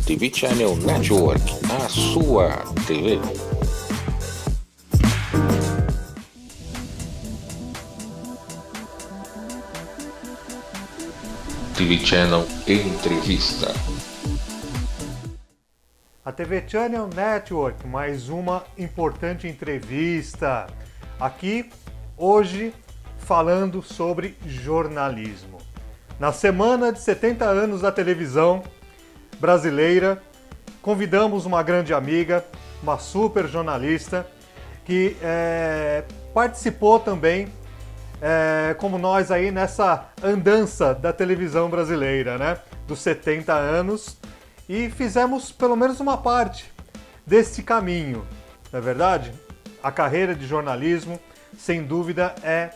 TV Channel Network, a sua TV. TV Channel Entrevista. A TV Channel Network, mais uma importante entrevista. Aqui, hoje, falando sobre jornalismo. Na semana de 70 anos da televisão brasileira, convidamos uma grande amiga, uma super jornalista, que participou também, como nós aí, nessa andança da televisão brasileira, né? Dos 70 anos, e fizemos pelo menos uma parte deste caminho, não é verdade? A carreira de jornalismo, sem dúvida, é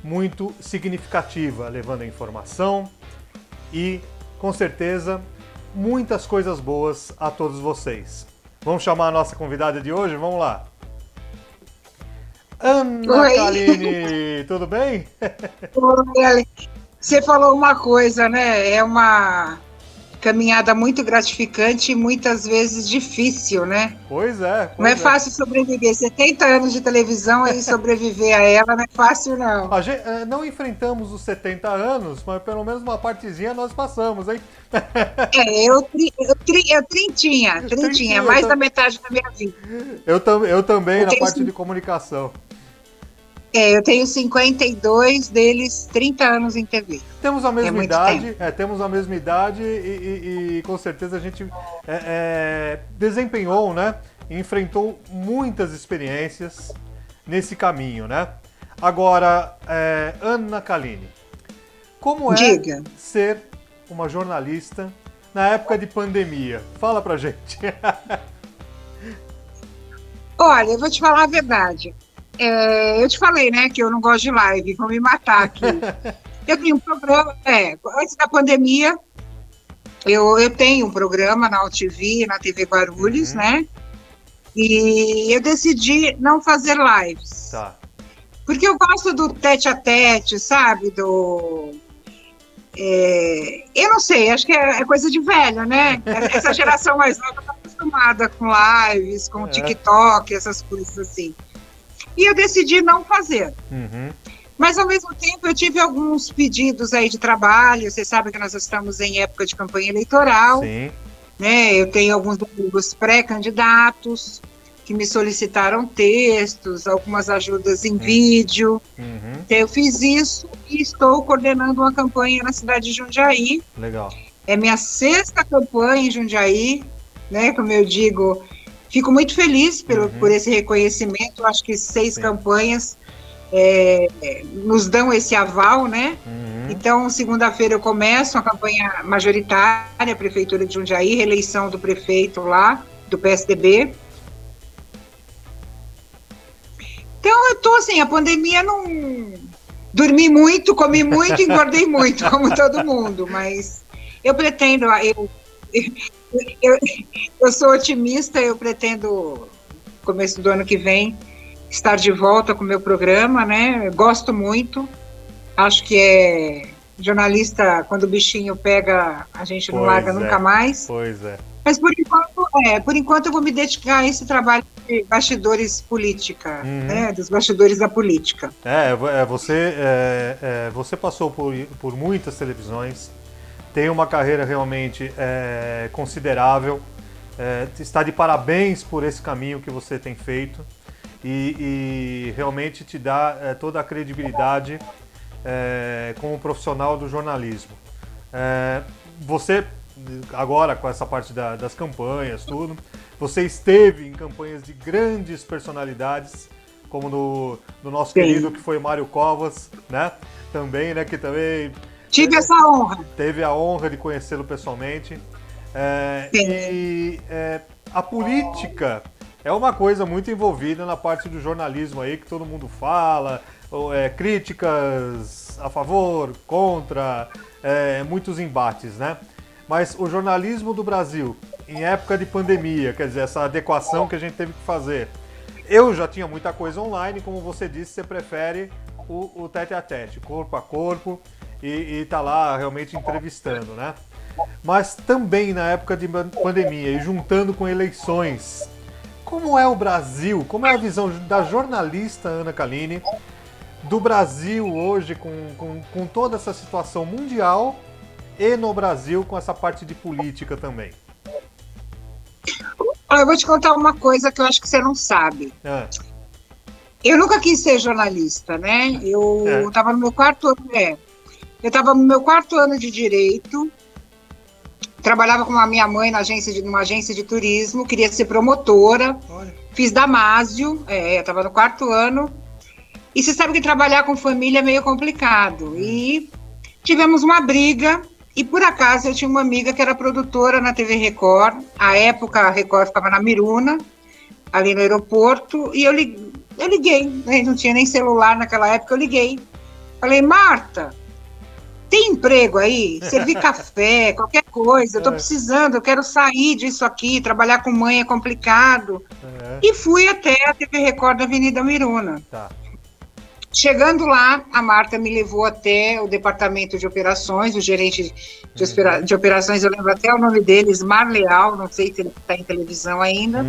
muito significativa, levando a informação e, com certeza, muitas coisas boas a todos vocês. Vamos chamar a nossa convidada de hoje? Vamos lá! Ana Kaline, tudo bem? Oi, você falou uma coisa, né? É uma caminhada muito gratificante e muitas vezes difícil, né? Pois é. Não é fácil sobreviver. 70 anos de televisão e sobreviver a ela não é fácil, não. A gente, não enfrentamos os 70 anos, mas pelo menos uma partezinha nós passamos, hein? Eu trintinha, mais da metade da minha vida. Eu também, na parte de comunicação. Eu tenho 52, deles 30 anos em TV. Temos a mesma idade, temos a mesma idade e com certeza a gente desempenhou, né? Enfrentou muitas experiências nesse caminho, né? Agora, Ana Kaline, como é ser uma jornalista na época de pandemia? Fala pra gente. Olha, eu vou te falar a verdade. Eu te falei, né, que eu não gosto de live, vão me matar aqui. Eu tenho um programa, antes da pandemia, eu tenho um programa na UTV, na TV Guarulhos, né, e eu decidi não fazer lives. Tá. Porque eu gosto do tete-a-tete, sabe, eu não sei, acho que é coisa de velho, né, essa geração mais nova está acostumada com lives, com TikTok, essas coisas assim. E eu decidi não fazer. Mas, ao mesmo tempo, eu tive alguns pedidos aí de trabalho. Você sabe que nós estamos em época de campanha eleitoral. Sim. Né? Eu tenho alguns amigos pré-candidatos que me solicitaram textos, algumas ajudas em vídeo. Então, eu fiz isso e estou coordenando uma campanha na cidade de Jundiaí. Legal. É minha 6ª campanha em Jundiaí, né? Como eu digo... Fico muito feliz por esse reconhecimento. Acho que 6 campanhas nos dão esse aval, né? Então, segunda-feira eu começo a campanha majoritária, Prefeitura de Jundiaí, reeleição do prefeito lá, do PSDB. Então, eu tô assim, a pandemia não... Dormi muito, comi muito, engordei muito, como todo mundo, mas eu pretendo... Eu sou otimista, eu pretendo, começo do ano que vem, estar de volta com o meu programa, né? Eu gosto muito, acho que jornalista, quando o bichinho pega, a gente não larga nunca mais. Pois é. Mas por enquanto eu vou me dedicar a esse trabalho de bastidores política, né? Dos bastidores da política. Você passou por muitas televisões, tem uma carreira realmente considerável, está de parabéns por esse caminho que você tem feito e realmente te dá toda a credibilidade como profissional do jornalismo. Você, agora com essa parte das campanhas, tudo, você esteve em campanhas de grandes personalidades, como do nosso querido que foi Mário Covas, né? Também, né? Que também... Tive essa honra. Teve a honra de conhecê-lo pessoalmente. A política é uma coisa muito envolvida na parte do jornalismo aí, que todo mundo fala, críticas a favor, contra, muitos embates, né? Mas o jornalismo do Brasil, em época de pandemia, quer dizer, essa adequação que a gente teve que fazer. Eu já tinha muita coisa online, como você disse, você prefere o tete-a-tete, corpo a corpo. e tá lá realmente entrevistando, né? Mas também na época de pandemia e juntando com eleições, como é o Brasil? Como é a visão da jornalista Ana Calini do Brasil hoje com toda essa situação mundial e no Brasil com essa parte de política também? Eu vou te contar uma coisa que eu acho que você não sabe. Eu nunca quis ser jornalista, né? Eu estava no meu quarto ano, eu estava no meu quarto ano de Direito, trabalhava com a minha mãe numa agência de turismo, queria ser promotora, fiz Damásio, eu estava no quarto ano, e você sabe que trabalhar com família é meio complicado, e tivemos uma briga, e por acaso eu tinha uma amiga que era produtora na TV Record, à época a Record ficava na Miruna, ali no aeroporto, e eu liguei, né? Não tinha nem celular naquela época, eu liguei, falei, Marta, tem emprego aí? Servir café, qualquer coisa, eu tô precisando, eu quero sair disso aqui, trabalhar com mãe é complicado. E fui até a TV Record da Avenida Miruna. Tá. Chegando lá, a Marta me levou até o departamento de operações, o gerente de operações, eu lembro até o nome dele, Ismar Leal, não sei se ele está em televisão ainda.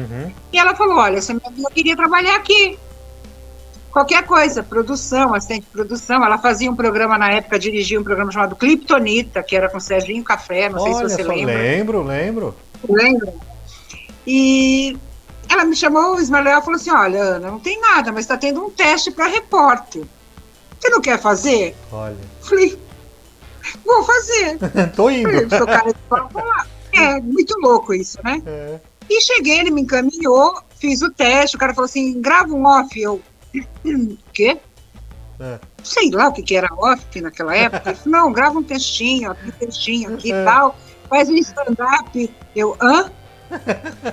E ela falou, olha, essa minha amiga queria trabalhar aqui. Qualquer coisa, produção, assistente de produção. Ela fazia um programa na época, dirigia um programa chamado Cliptonita, que era com Serginho Café, não sei se você lembra. Lembro. Lembra? E ela me chamou, o Ismael falou assim, olha, Ana, não tem nada, mas está tendo um teste para repórter. Você não quer fazer? Olha. Falei, vou fazer. Tô indo. Falei, sou cara de pau, vou lá. Muito louco isso, né? E cheguei, ele me encaminhou, fiz o teste, o cara falou assim, grava um off, eu... Quê? Sei lá o que era off naquela época. Ele falou, não, grava um textinho aqui e tal, faz um stand-up. Eu, hã?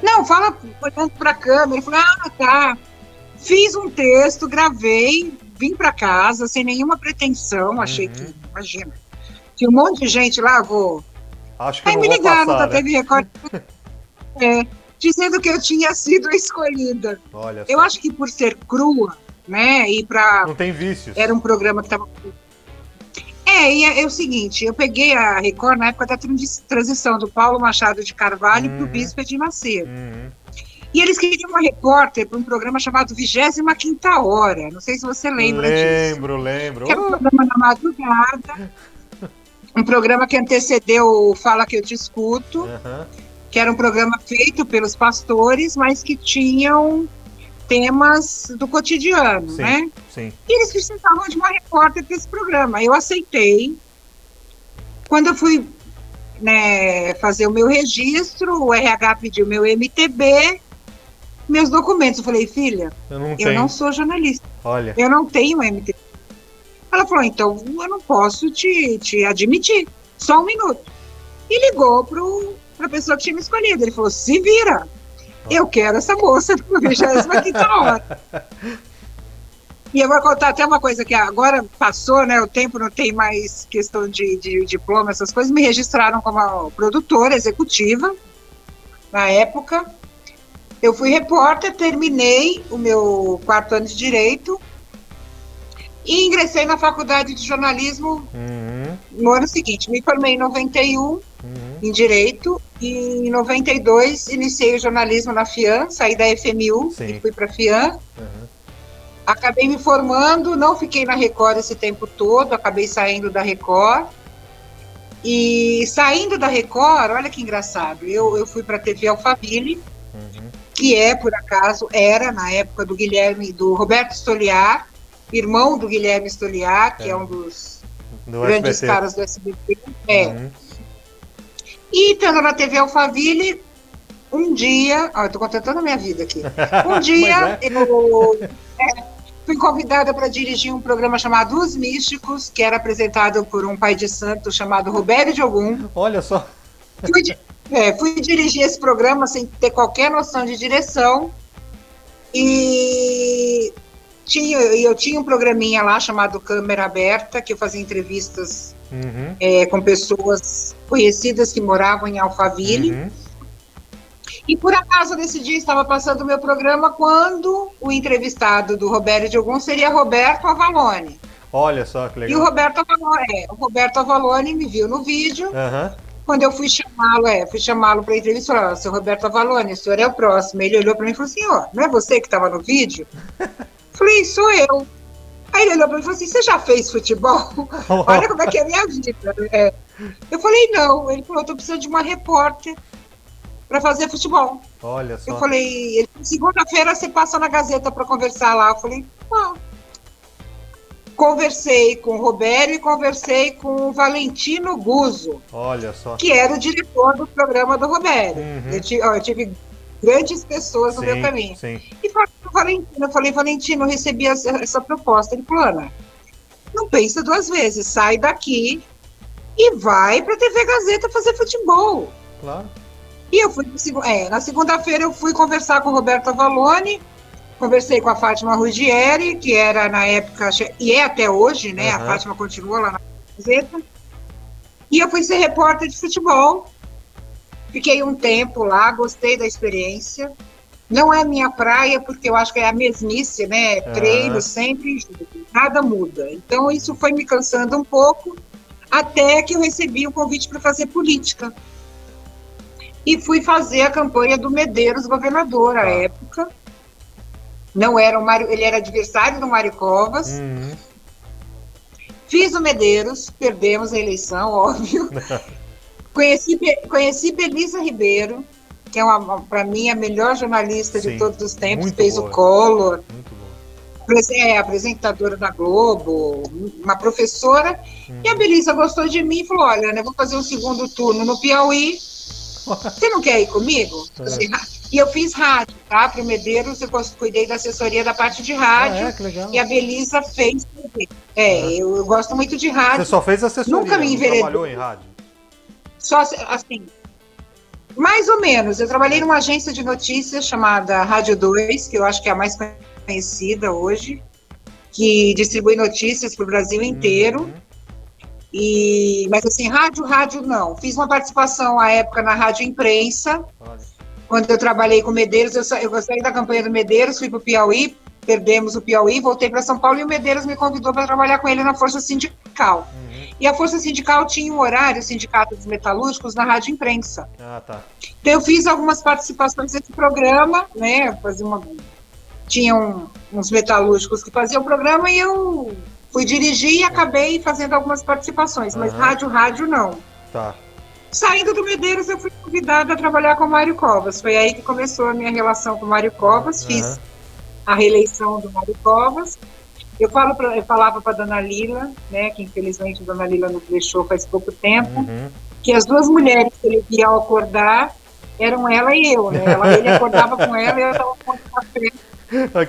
Não, fala olhando pra câmera. Ele falou, tá. Fiz um texto, gravei, vim pra casa sem nenhuma pretensão, achei que, imagina, tinha um monte de gente lá, Acho que aí não me vou ligaram passar, da né? TV Record, dizendo que eu tinha sido escolhida. Olha eu só. acho que por ser crua, né, e pra... Não tem vícios. Era um programa que estava... e é o seguinte, eu peguei a Record na época da transição do Paulo Machado de Carvalho para o Bispo de Macedo. E eles queriam uma repórter para um programa chamado 25ª Hora. Não sei se você lembra disso. Lembro. Que era um programa na madrugada. Um programa que antecedeu o Fala Que Eu Te Escuto. Que era um programa feito pelos pastores, mas que tinham temas do cotidiano, né? Sim. E eles precisavam de uma repórter para esse programa. Eu aceitei. Quando eu fui, né, fazer o meu registro, o RH pediu meu MTB, meus documentos. Eu falei, filha, eu não sou jornalista. Olha. Eu não tenho MTB. Ela falou, então eu não posso te admitir. Só um minuto. E ligou para a pessoa que tinha me escolhido. Ele falou, se vira. Eu quero essa moça do 25ª Hora. E eu vou contar até uma coisa que agora passou, né? O tempo não tem mais questão de diploma, essas coisas. Me registraram como produtora executiva na época. Eu fui repórter, terminei o meu 4º ano de Direito e ingressei na faculdade de jornalismo no ano seguinte. Me formei em 91 em Direito e em 92 iniciei o jornalismo na FIAN, saí da FMU e fui para a FIAN. Acabei me formando, não fiquei na Record esse tempo todo, acabei saindo da Record. E saindo da Record, olha que engraçado, eu fui para a TV Alphaville, que por acaso, era na época do Roberto Stoliar, irmão do Guilherme Stoliar, que é um dos grandes caras do SBT. E estando na TV Alphaville, um dia... eu estou contando toda a minha vida aqui. Um dia, eu fui convidada para dirigir um programa chamado Os Místicos, que era apresentado por um pai de santo chamado Roberto de Ogum. Olha só. Fui dirigir esse programa sem ter qualquer noção de direção. E eu tinha um programinha lá chamado Câmera Aberta, que eu fazia entrevistas com pessoas conhecidas que moravam em Alphaville. E por acaso nesse dia estava passando o meu programa quando o entrevistado do Roberto de Ogum seria Roberto Avalone. Olha só que E legal. o Roberto Avalone me viu no vídeo. Aham. Quando eu fui chamá-lo para entrevista, falou: seu Roberto Avalone, o senhor é o próximo. Ele olhou para mim e falou assim: ó, não é você que estava no vídeo? Falei: sou eu. Aí ele olhou para mim e falou assim: você já fez futebol? Olha como é que é a minha vida. Né? Eu falei: não. Ele falou: estou precisando de uma repórter para fazer futebol. Olha só. Eu falei: segunda-feira você passa na Gazeta para conversar lá. Eu falei: ah. Conversei com o Roberto e conversei com o Valentino Guzzo. Olha só. Que era o diretor do programa do Roberto. Uhum. Eu tive grandes pessoas no meu caminho. Sim. E falei para o Valentino, Valentino, eu recebi essa proposta. Ele falou: Ana, não pensa duas vezes, sai daqui e vai para a TV Gazeta fazer futebol. Claro. E eu fui, na segunda-feira eu fui conversar com o Roberto Avalone, conversei com a Fátima Ruggieri, que era na época, e é até hoje, né? A Fátima continua lá na Gazeta. E eu fui ser repórter de futebol. Fiquei um tempo lá, gostei da experiência. Não é minha praia, porque eu acho que é a mesmice, né? Treino sempre, nada muda. Então isso foi me cansando um pouco, até que eu recebi o convite para fazer política. E fui fazer a campanha do Medeiros governador, à época. Não era o Mário, ele era adversário do Mário Covas. Uhum. Fiz o Medeiros, perdemos a eleição, óbvio. Conheci Belisa Ribeiro, que é, para mim, a melhor jornalista de todos os tempos. Fez boa. O Collor. Muito boa. Apresentadora da Globo, uma professora. E a Belisa gostou de mim e falou: olha, eu vou fazer um segundo turno no Piauí. Você não quer ir comigo? E eu fiz rádio, tá? Para o Medeiros, eu cuidei da assessoria da parte de rádio. Que legal. E a Belisa fez. Eu gosto muito de rádio. Você só fez assessoria, nunca me não trabalhou em rádio? Só assim, mais ou menos. Eu trabalhei numa agência de notícias chamada Rádio 2, que eu acho que é a mais conhecida hoje, que distribui notícias para o Brasil inteiro. Mas assim, rádio não. Fiz uma participação à época na Rádio Imprensa. Quando eu trabalhei com o Medeiros, eu saí da campanha do Medeiros, fui para o Piauí, perdemos o Piauí, voltei para São Paulo e o Medeiros me convidou para trabalhar com ele na Força Sindical. E a Força Sindical tinha um horário, o Sindicato dos Metalúrgicos, na Rádio Imprensa. Tá. Então eu fiz algumas participações nesse programa, né? Tinham uns metalúrgicos que faziam o programa e eu fui dirigir e acabei fazendo algumas participações, mas rádio não. Tá. Saindo do Medeiros, eu fui convidada a trabalhar com o Mário Covas. Foi aí que começou a minha relação com o Mário Covas. Fiz a reeleição do Mário Covas. Eu falava para a Dona Lila, né, que infelizmente a Dona Lila nos deixou faz pouco tempo, que as duas mulheres que ele via ao acordar eram ela e eu, né? Ele acordava com ela e eu estava com café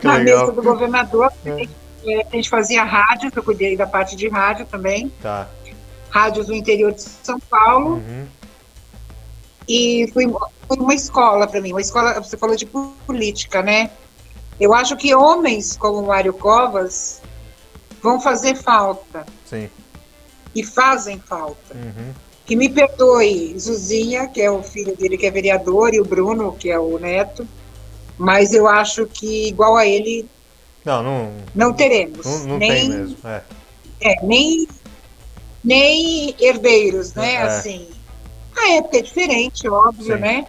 na mesa do governador. A gente fazia rádio, eu cuidei da parte de rádio também. Tá. Rádios do interior de São Paulo. E foi uma escola para mim, uma escola, você falou de política, né? Eu acho que homens como o Mário Covas vão fazer falta. Sim. E fazem falta. Que me perdoe, Zuzinha, que é o filho dele, que é vereador, e o Bruno, que é o neto, mas eu acho que igual a ele não teremos. Não tem mesmo. Nem herdeiros, né? Assim, a época é diferente, óbvio, sim, né?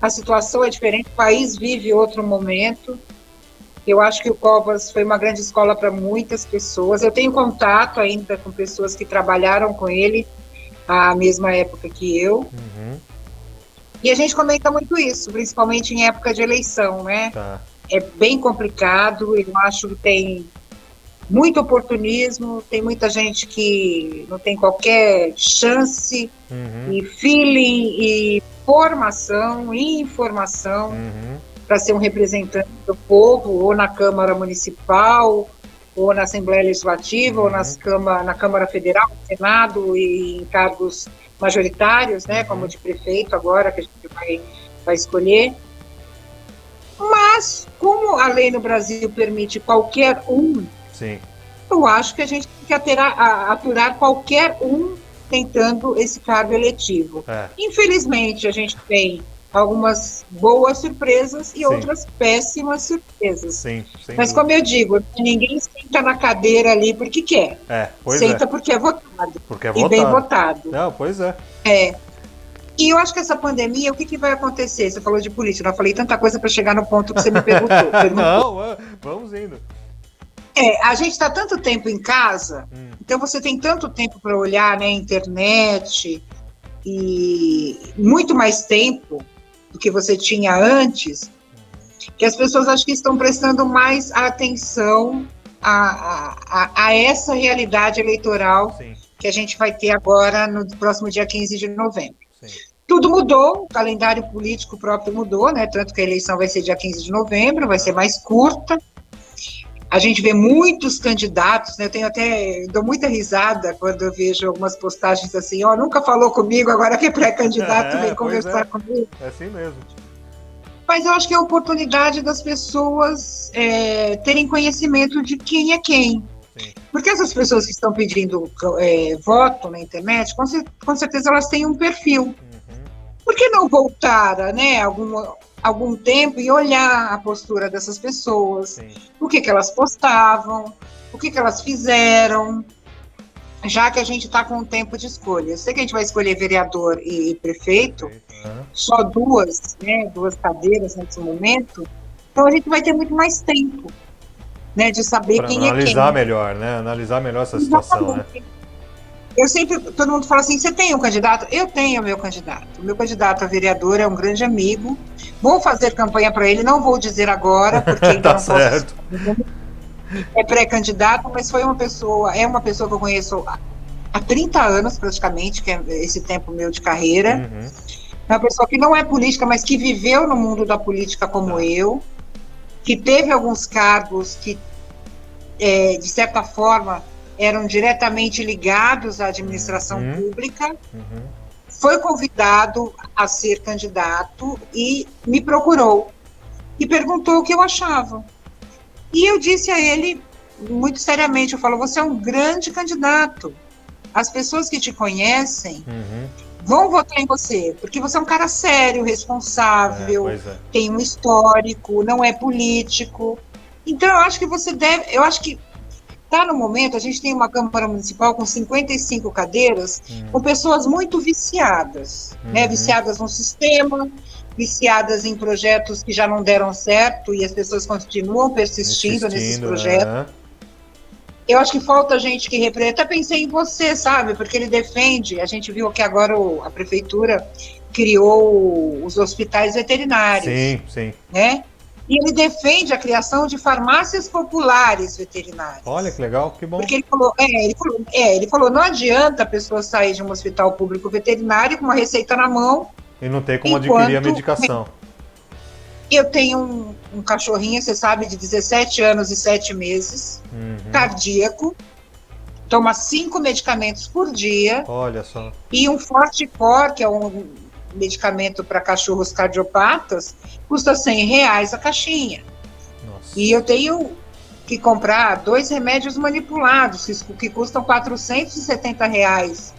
A situação é diferente, o país vive outro momento. Eu acho que o Covas foi uma grande escola para muitas pessoas. Eu tenho contato ainda com pessoas que trabalharam com ele à mesma época que eu. E a gente comenta muito isso, principalmente em época de eleição, né? Tá. É bem complicado, eu acho que tem muito oportunismo, tem muita gente que não tem qualquer chance, e feeling, e formação, e informação, para ser um representante do povo, ou na Câmara Municipal, ou na Assembleia Legislativa, ou na Câmara Federal, no Senado, e em cargos majoritários, né, como de prefeito agora, que a gente vai escolher. Mas, como a lei no Brasil permite qualquer um, sim, eu acho que a gente tem que aturar qualquer um tentando esse cargo eletivo. Infelizmente, a gente tem algumas boas surpresas e Sim. outras péssimas surpresas. Sim, sem Mas dúvida. como eu digo, ninguém senta na cadeira ali porque quer. Pois Senta é. porque é votado. Porque é E bem votado. votado. Não, pois é. E eu acho que essa pandemia, o que vai acontecer? Você falou de política, eu falei tanta coisa para chegar no ponto que você me perguntou. Não, vamos indo. A gente está tanto tempo em casa, então você tem tanto tempo para olhar, né, internet, e muito mais tempo do que você tinha antes, que as pessoas acho que estão prestando mais atenção a essa realidade eleitoral. Sim. Que a gente vai ter agora no próximo dia 15 de novembro. Sim. Tudo mudou, o calendário político próprio mudou, né? Tanto que a eleição vai ser dia 15 de novembro, vai ser mais curta. A gente vê muitos candidatos, né? Dou muita risada quando eu vejo algumas postagens assim, nunca falou comigo, agora que é pré-candidato, vem conversar comigo. É assim mesmo. Mas eu acho que é a oportunidade das pessoas terem conhecimento de quem é quem. Sim. Porque essas pessoas que estão pedindo voto na internet, com certeza elas têm um perfil. Por que não voltar, né, algum tempo e olhar a postura dessas pessoas? Sim. O que elas postavam, o que elas fizeram, já que a gente está com um tempo de escolha. Eu sei que a gente vai escolher vereador e prefeito, só duas cadeiras nesse momento, então a gente vai ter muito mais tempo. Né, de saber pra quem é quem. Analisar melhor, né? Analisar melhor essa situação, né? Todo mundo fala assim, você tem um candidato? Eu tenho meu candidato. O meu candidato a vereador é um grande amigo. Vou fazer campanha para ele, não vou dizer agora, porque ainda tá não certo. posso. É pré-candidato, mas é uma pessoa que eu conheço há 30 anos praticamente, que é esse tempo meu de carreira. É uma pessoa que não é política, mas que viveu no mundo da política como eu, que teve alguns cargos que, de certa forma, eram diretamente ligados à administração pública, foi convidado a ser candidato e me procurou e perguntou o que eu achava. E eu disse a ele, muito seriamente, eu falo, você é um grande candidato. As pessoas que te conhecem vão votar em você, porque você é um cara sério, responsável, tem um histórico, não é político. Então, eu acho que eu acho que está no momento, a gente tem uma Câmara Municipal com 55 cadeiras, com pessoas muito viciadas, né? Viciadas no sistema, viciadas em projetos que já não deram certo e as pessoas continuam persistindo nesses projetos. Eu acho que falta gente que representa. Até pensei em você, sabe? Porque ele defende. A gente viu que agora a prefeitura criou os hospitais veterinários. Sim. Né? E ele defende a criação de farmácias populares veterinárias. Olha que legal, que bom. Porque ele falou, não adianta a pessoa sair de um hospital público veterinário com uma receita na mão. E não ter como adquirir a medicação. Eu tenho um cachorrinho, você sabe, de 17 anos e 7 meses, cardíaco, toma 5 medicamentos por dia. Olha só. E um Forticor, que é um medicamento para cachorros cardiopatas, custa R$100 a caixinha. Nossa. E eu tenho que comprar 2 remédios manipulados, que custam R$470.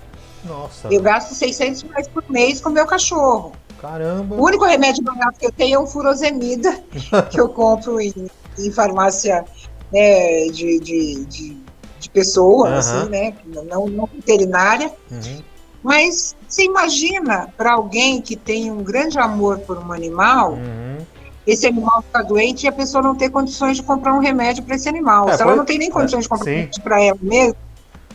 Nossa. Eu gasto R$600 por mês com o meu cachorro. Caramba. O único remédio barato que eu tenho é um furosemida, que eu compro em farmácia, né, de pessoa, assim, né, não veterinária. Mas você imagina para alguém que tem um grande amor por um animal, esse animal ficar doente e a pessoa não ter condições de comprar um remédio para esse animal. Se ela não tem nem condições de comprar um remédio para ela mesma.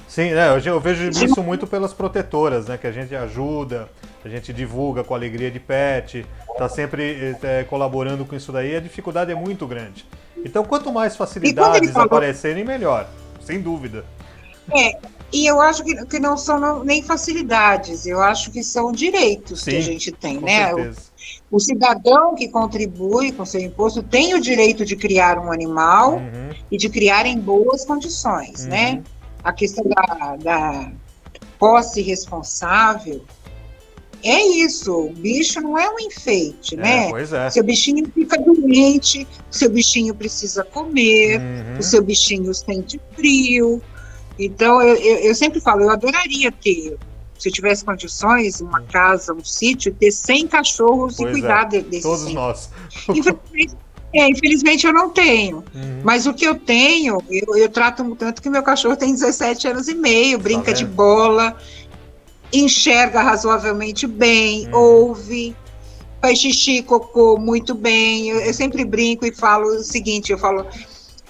Sim, eu vejo isso muito pelas protetoras, né? Que a gente ajuda, a gente divulga com a Alegria de Pet, tá sempre colaborando com isso daí, a dificuldade é muito grande. Então, quanto mais facilidades aparecerem, melhor, sem dúvida. E eu acho que não são nem facilidades, eu acho que são direitos que a gente tem, né? O cidadão que contribui com seu imposto tem o direito de criar um animal e de criar em boas condições, né? A questão da posse responsável é isso, o bicho não é um enfeite, né? Pois é. Seu bichinho fica doente, seu bichinho precisa comer, o seu bichinho sente frio. Então, eu sempre falo, eu adoraria ter se eu tivesse condições, uma casa, um sítio, ter 100 cachorros Pois e cuidar desses todos 100. nós. Infelizmente eu não tenho. Mas o que eu tenho, eu trato tanto que meu cachorro tem 17 anos e meio, brinca de bola, enxerga razoavelmente bem, ouve, faz xixi, cocô muito bem. Eu sempre brinco e falo o seguinte,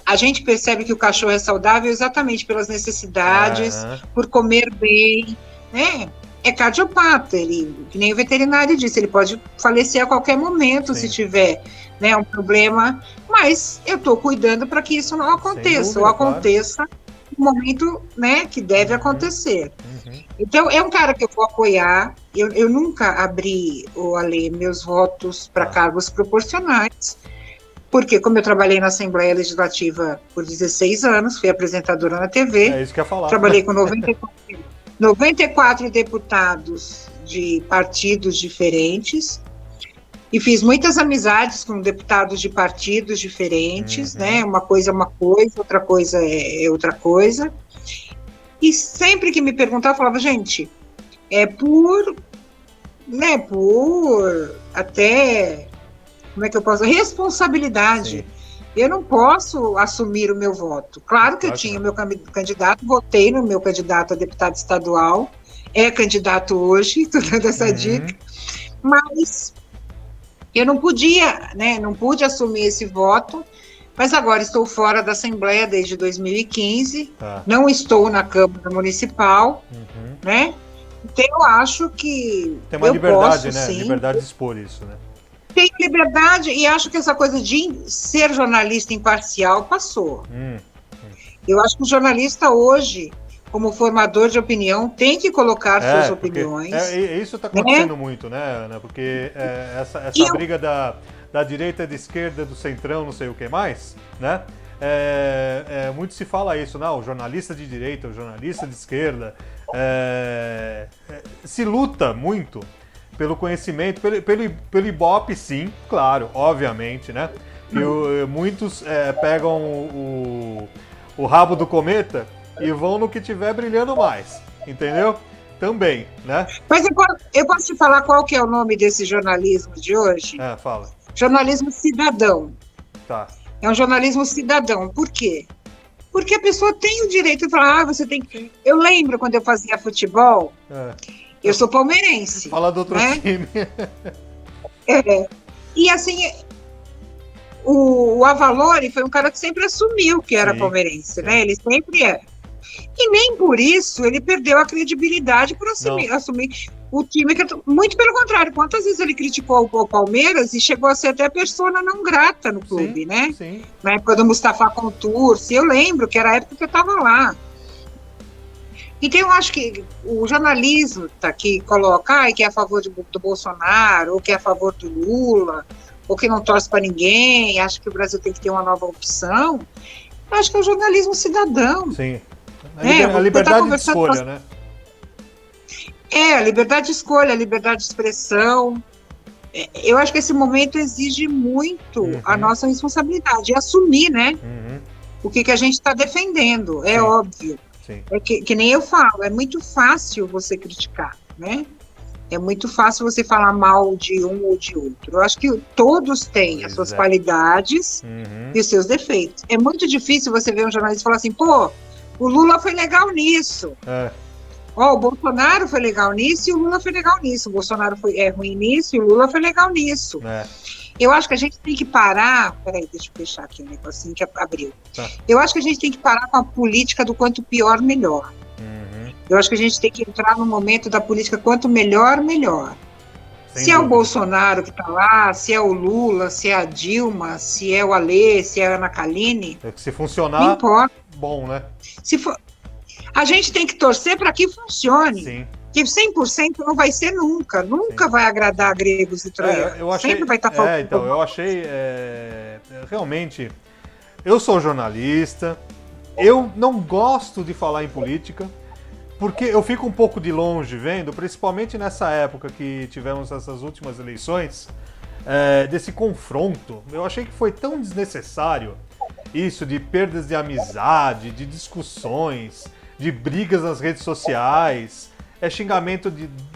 a gente percebe que o cachorro é saudável exatamente pelas necessidades, por comer bem, né? É cardiopata, ele, que nem o veterinário disse, ele pode falecer a qualquer momento se tiver, né, um problema, mas eu estou cuidando para que isso não aconteça, dúvida, ou aconteça no momento, né, que deve acontecer. Então, é um cara que eu vou apoiar. Eu nunca abri, Ale, meus votos para cargos proporcionais, porque como eu trabalhei na Assembleia Legislativa por 16 anos, fui apresentadora na TV, é isso que eu ia falar. Trabalhei com 94 deputados de partidos diferentes e fiz muitas amizades com deputados de partidos diferentes, né? Uma coisa é uma coisa, outra coisa é outra coisa. E sempre que me perguntavam, eu falava, gente, por até, como é que eu posso dizer? Responsabilidade. Sim. Eu não posso assumir o meu voto. Claro que eu tinha o meu candidato, votei no meu candidato a deputado estadual, é candidato hoje, estou dando essa dica, mas eu não podia, né, não pude assumir esse voto, mas agora estou fora da Assembleia desde 2015, não estou na Câmara Municipal, né? Então eu acho que tem uma eu liberdade, posso, né? sim, Liberdade de expor isso, né? Tenho liberdade e acho que essa coisa de ser jornalista imparcial passou. Eu acho que o jornalista hoje, como formador de opinião, tem que colocar suas opiniões. Isso está acontecendo muito, né, Ana? Porque essa briga da direita e da esquerda, do centrão, não sei o que mais, né? Muito se fala isso, não, o jornalista de direita, o jornalista de esquerda, se luta muito pelo conhecimento, pelo Ibope, sim, claro, obviamente, né? Que muitos pegam o rabo do cometa e vão no que tiver brilhando mais, entendeu? Também, né? Mas eu posso te falar qual que é o nome desse jornalismo de hoje? Fala. Jornalismo cidadão. Tá. É um jornalismo cidadão. Por quê? Porque a pessoa tem o direito de falar, você tem que... Eu lembro quando eu fazia futebol, eu sou palmeirense. Fala do outro time. E assim, o Avalori foi um cara que sempre assumiu que era palmeirense, né? Ele sempre é. E nem por isso ele perdeu a credibilidade por assumir o time. Muito pelo contrário, quantas vezes ele criticou o Palmeiras e chegou a ser até persona não grata no clube, né? Sim. Na época do Mustafa Contursi, eu lembro que era a época que eu estava lá. Então eu acho que o jornalismo que coloca que é a favor do Bolsonaro, ou que é a favor do Lula, ou que não torce para ninguém, acha que o Brasil tem que ter uma nova opção, eu acho que é o jornalismo cidadão. Sim. A liberdade de escolha, né? A liberdade de escolha, a liberdade de expressão. Eu acho que esse momento exige muito a nossa responsabilidade, assumir, né? O que a gente está defendendo, é óbvio. Sim. Que nem eu falo, é muito fácil você criticar, né? É muito fácil você falar mal de um ou de outro. Eu acho que todos têm as suas qualidades e os seus defeitos. É muito difícil você ver um jornalista falar assim, pô, o Lula foi legal nisso. O Bolsonaro foi legal nisso e o Lula foi legal nisso. O Bolsonaro é ruim nisso e o Lula foi legal nisso. Eu acho que a gente tem que parar... Peraí, deixa eu fechar aqui um negocinho que abriu. Eu acho que a gente tem que parar com a política do quanto pior, melhor. Eu acho que a gente tem que entrar no momento da política quanto melhor, melhor. Se é o Bolsonaro que está lá, se é o Lula, se é a Dilma, se é o Alê, se é a Ana Kaline... Se funcionar, não importa. Bom, né? A gente tem que torcer para que funcione. Sim. Que 100% não vai ser nunca. Nunca vai agradar gregos e troianos. Sempre vai estar faltando. Então, eu achei... realmente, eu sou jornalista, eu não gosto de falar em política, porque eu fico um pouco de longe vendo, principalmente nessa época que tivemos essas últimas eleições, desse confronto. Eu achei que foi tão desnecessário isso de perdas de amizade, de discussões, de brigas nas redes sociais. é xingamento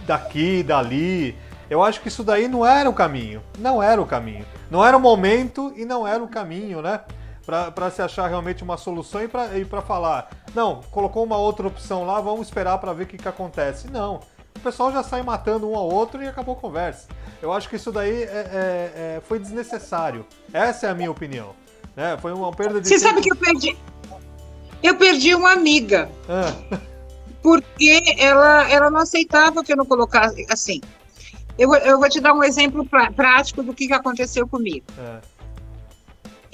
daqui, dali. Eu acho que isso daí não era o caminho. Não era o caminho. Não era o momento e não era o caminho, né? Para se achar realmente uma solução e para falar, não, colocou uma outra opção lá, vamos esperar para ver o que acontece. Não, o pessoal já sai matando um ao outro e acabou a conversa. Eu acho que isso daí foi desnecessário. Essa é a minha opinião. Né? Foi uma perda de tempo. Você sabe que eu perdi uma amiga, porque ela não aceitava que eu não colocasse, assim, eu vou te dar um exemplo prático do que aconteceu comigo.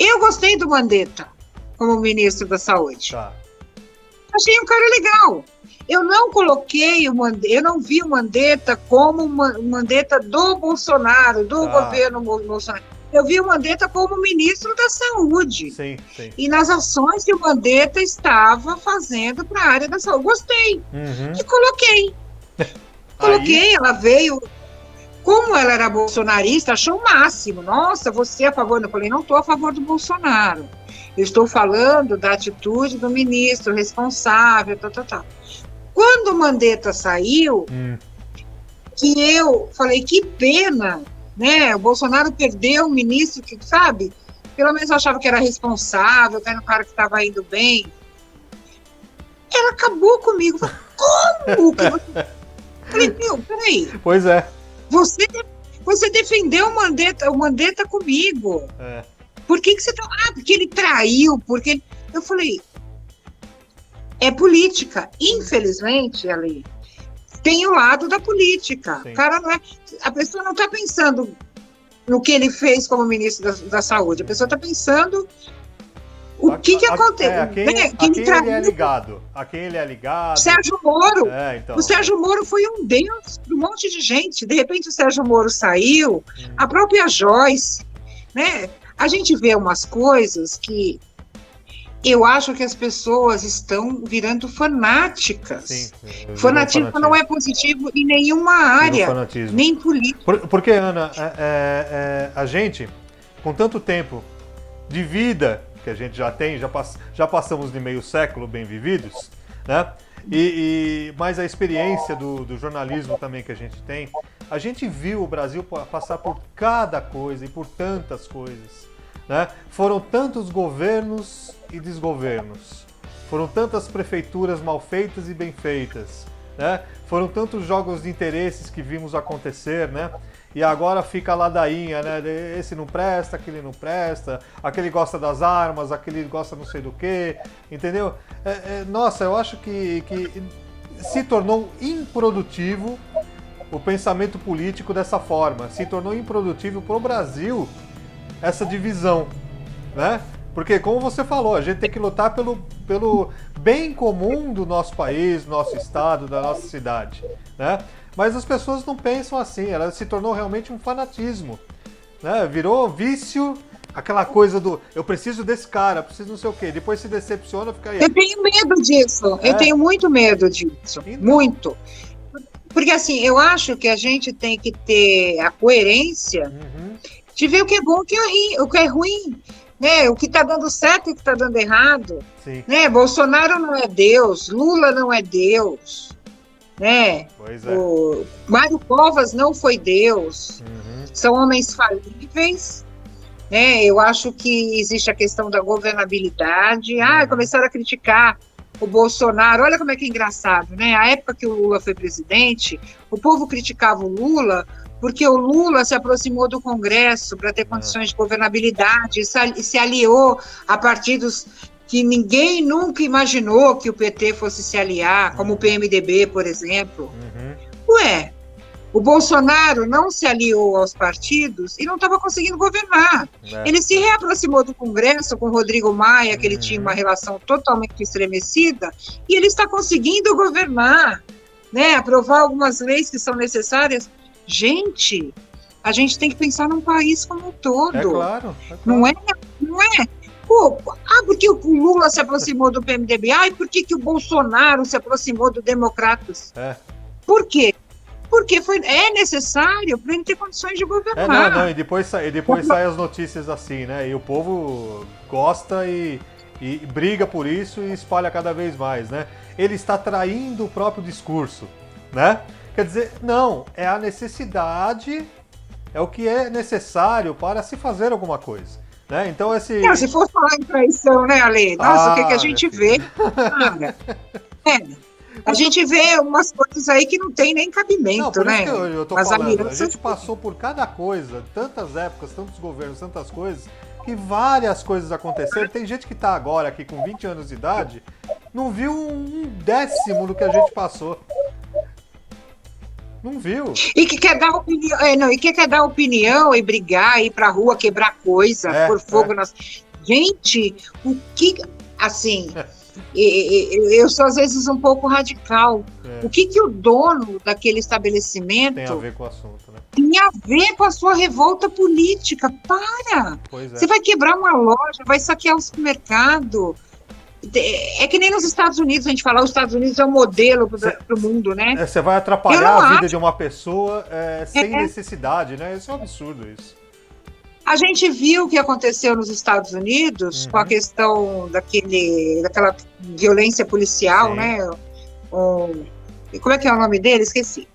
Eu gostei do Mandetta como ministro da Saúde. Tá. Achei um cara legal. Eu não coloquei eu não vi o Mandetta como o Mandetta do Bolsonaro, do governo Bolsonaro. Eu vi o Mandetta como ministro da Saúde. Sim, sim. E nas ações que o Mandetta estava fazendo para a área da saúde. Gostei. E coloquei. Coloquei, ela veio. Como ela era bolsonarista, achou o máximo. Nossa, você é a favor? Eu falei, não estou a favor do Bolsonaro. Eu estou falando da atitude do ministro responsável, tal. Quando o Mandetta saiu, que eu falei, que pena, né? O Bolsonaro perdeu um ministro que, sabe, pelo menos eu achava que era responsável, que era um cara que estava indo bem. Ela acabou comigo. Como? Falei, peraí. Pois é. Você defendeu o Mandetta comigo. Por que você tá... porque ele traiu, porque... Eu falei, é política. Infelizmente, ali, tem o lado da política. Sim. O cara não é... A pessoa não está pensando no que ele fez como ministro da Saúde. A pessoa está pensando o que aconteceu. A quem ele é ligado. A quem ele é ligado. Sérgio Moro. Então. O Sérgio Moro foi um deus para um monte de gente. De repente o Sérgio Moro saiu, a própria Joyce, né? A gente vê umas coisas que eu acho que as pessoas estão virando fanáticas. Sim, fanatismo não é positivo em nenhuma área, nem política. Porque, Ana, a gente, com tanto tempo de vida que a gente já tem, já passamos de meio século bem vividos, né? Mas a experiência do jornalismo também que a gente viu o Brasil passar por cada coisa e por tantas coisas, né? Foram tantos governos e desgovernos, foram tantas prefeituras mal feitas e bem feitas, né? Foram tantos jogos de interesses que vimos acontecer, né? E agora fica a ladainha, né? Esse não presta, aquele não presta, aquele gosta das armas, aquele gosta não sei do que, entendeu? Nossa, eu acho que se tornou improdutivo o pensamento político dessa forma, se tornou improdutivo para o Brasil essa divisão, né? Porque, como você falou, a gente tem que lutar pelo bem comum do nosso país, do nosso estado, da nossa cidade, né? Mas as pessoas não pensam assim, ela se tornou realmente um fanatismo, né? Virou vício, aquela coisa do eu preciso desse cara, preciso não sei o quê, depois se decepciona, fica aí. Eu tenho medo disso, eu tenho muito medo disso, então... muito. Porque assim, eu acho que a gente tem que ter a coerência de ver o que é bom e o que é ruim. Né, o que está dando certo e o que está dando errado. Né? Bolsonaro não é Deus, Lula não é Deus. Né? O Mário Covas não foi Deus. São homens falíveis. Né? Eu acho que existe a questão da governabilidade. Começaram a criticar o Bolsonaro. Olha como é que é engraçado. Né? A época que o Lula foi presidente, o povo criticava o Lula porque o Lula se aproximou do Congresso para ter condições de governabilidade e se aliou a partidos que ninguém nunca imaginou que o PT fosse se aliar, como o PMDB, por exemplo. Ué, o Bolsonaro não se aliou aos partidos e não estava conseguindo governar. Ele se reaproximou do Congresso com o Rodrigo Maia, que ele tinha uma relação totalmente estremecida, e ele está conseguindo governar, né? Aprovar algumas leis que são necessárias. Gente, a gente tem que pensar num país como um todo. É claro. Não é? Pô, porque o Lula se aproximou do PMDB? E por que o Bolsonaro se aproximou do Democratas? Por quê? Porque é necessário para ele ter condições de governar. E depois saem as notícias assim, né? E o povo gosta e briga por isso e espalha cada vez mais, né? Ele está traindo o próprio discurso. né? Quer dizer, não, é a necessidade, é o que é necessário para se fazer alguma coisa, né? Então esse... Não, se for falar em traição, né, Ale? Nossa, o que a gente vê? Cara, a gente vê umas coisas aí que não tem nem cabimento, não, por né? isso que eu tô Mas falando, a alianças... gente passou por cada coisa, tantas épocas, tantos governos, tantas coisas, que várias coisas aconteceram. Tem gente que tá agora aqui com 20 anos de idade, não viu um décimo do que a gente passou. Não viu. E que quer dar opinião, quer dar opinião e brigar, ir pra rua, quebrar coisa, pôr fogo nas... Gente, o que... Assim, eu sou às vezes um pouco radical. O que o dono daquele estabelecimento... Tem a ver com o assunto, né? Tem a ver com a sua revolta política. Para! Pois é. Você vai quebrar uma loja, vai saquear o supermercado. É que nem nos Estados Unidos, a gente fala, os Estados Unidos é um modelo para o mundo, né? Você vai atrapalhar a vida de uma pessoa sem necessidade, né? Isso é um absurdo, isso. A gente viu o que aconteceu nos Estados Unidos com a questão daquela violência policial, né? Como é que é o nome dele? Esqueci.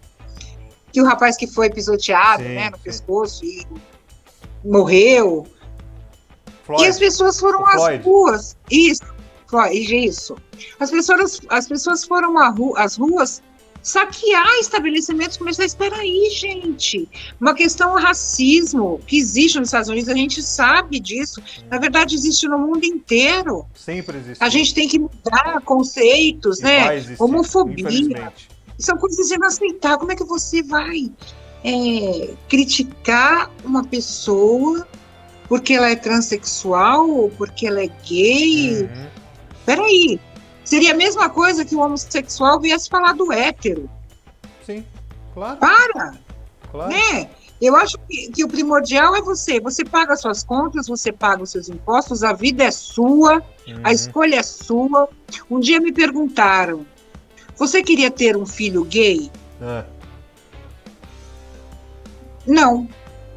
Que o rapaz que foi pisoteado, né, no pescoço e morreu. Floyd. E as pessoas foram às ruas. Isso. As pessoas foram às ruas saquear estabelecimentos comerciais. Espera aí, gente. Uma questão racismo que existe nos Estados Unidos, a gente sabe disso. Na verdade, existe no mundo inteiro. Sempre existe. A gente tem que mudar conceitos, né? Existir, homofobia. São coisas inaceitáveis. Como é que você vai criticar uma pessoa porque ela é transexual ou porque ela é gay? Peraí. Seria a mesma coisa que o homossexual viesse falar do hétero. Sim, claro. Para! Claro. Né? Eu acho que o primordial é você. Você paga suas contas, você paga os seus impostos, a vida é sua, a escolha é sua. Um dia me perguntaram, você queria ter um filho gay? Não.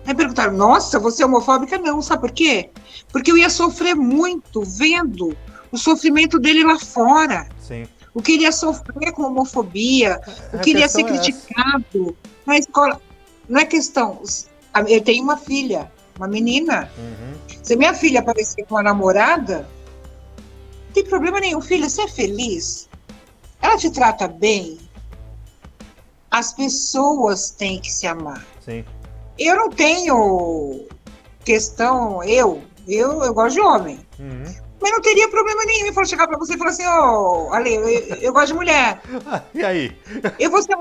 Aí perguntaram, nossa, você é homofóbica? Não, sabe por quê? Porque eu ia sofrer muito vendo o sofrimento dele lá fora. Sim. O que ele ia sofrer com homofobia, o que ele ia ser criticado na escola. Não é questão... Eu tenho uma filha, uma menina. Se minha filha aparecer com uma namorada, não tem problema nenhum. Filha, você é feliz? Ela te trata bem? As pessoas têm que se amar. Sim. Eu não tenho questão... Eu gosto de homem. Mas não teria problema nenhum em chegar pra você e falar assim, Ale, eu gosto de mulher. E aí? Eu vou ser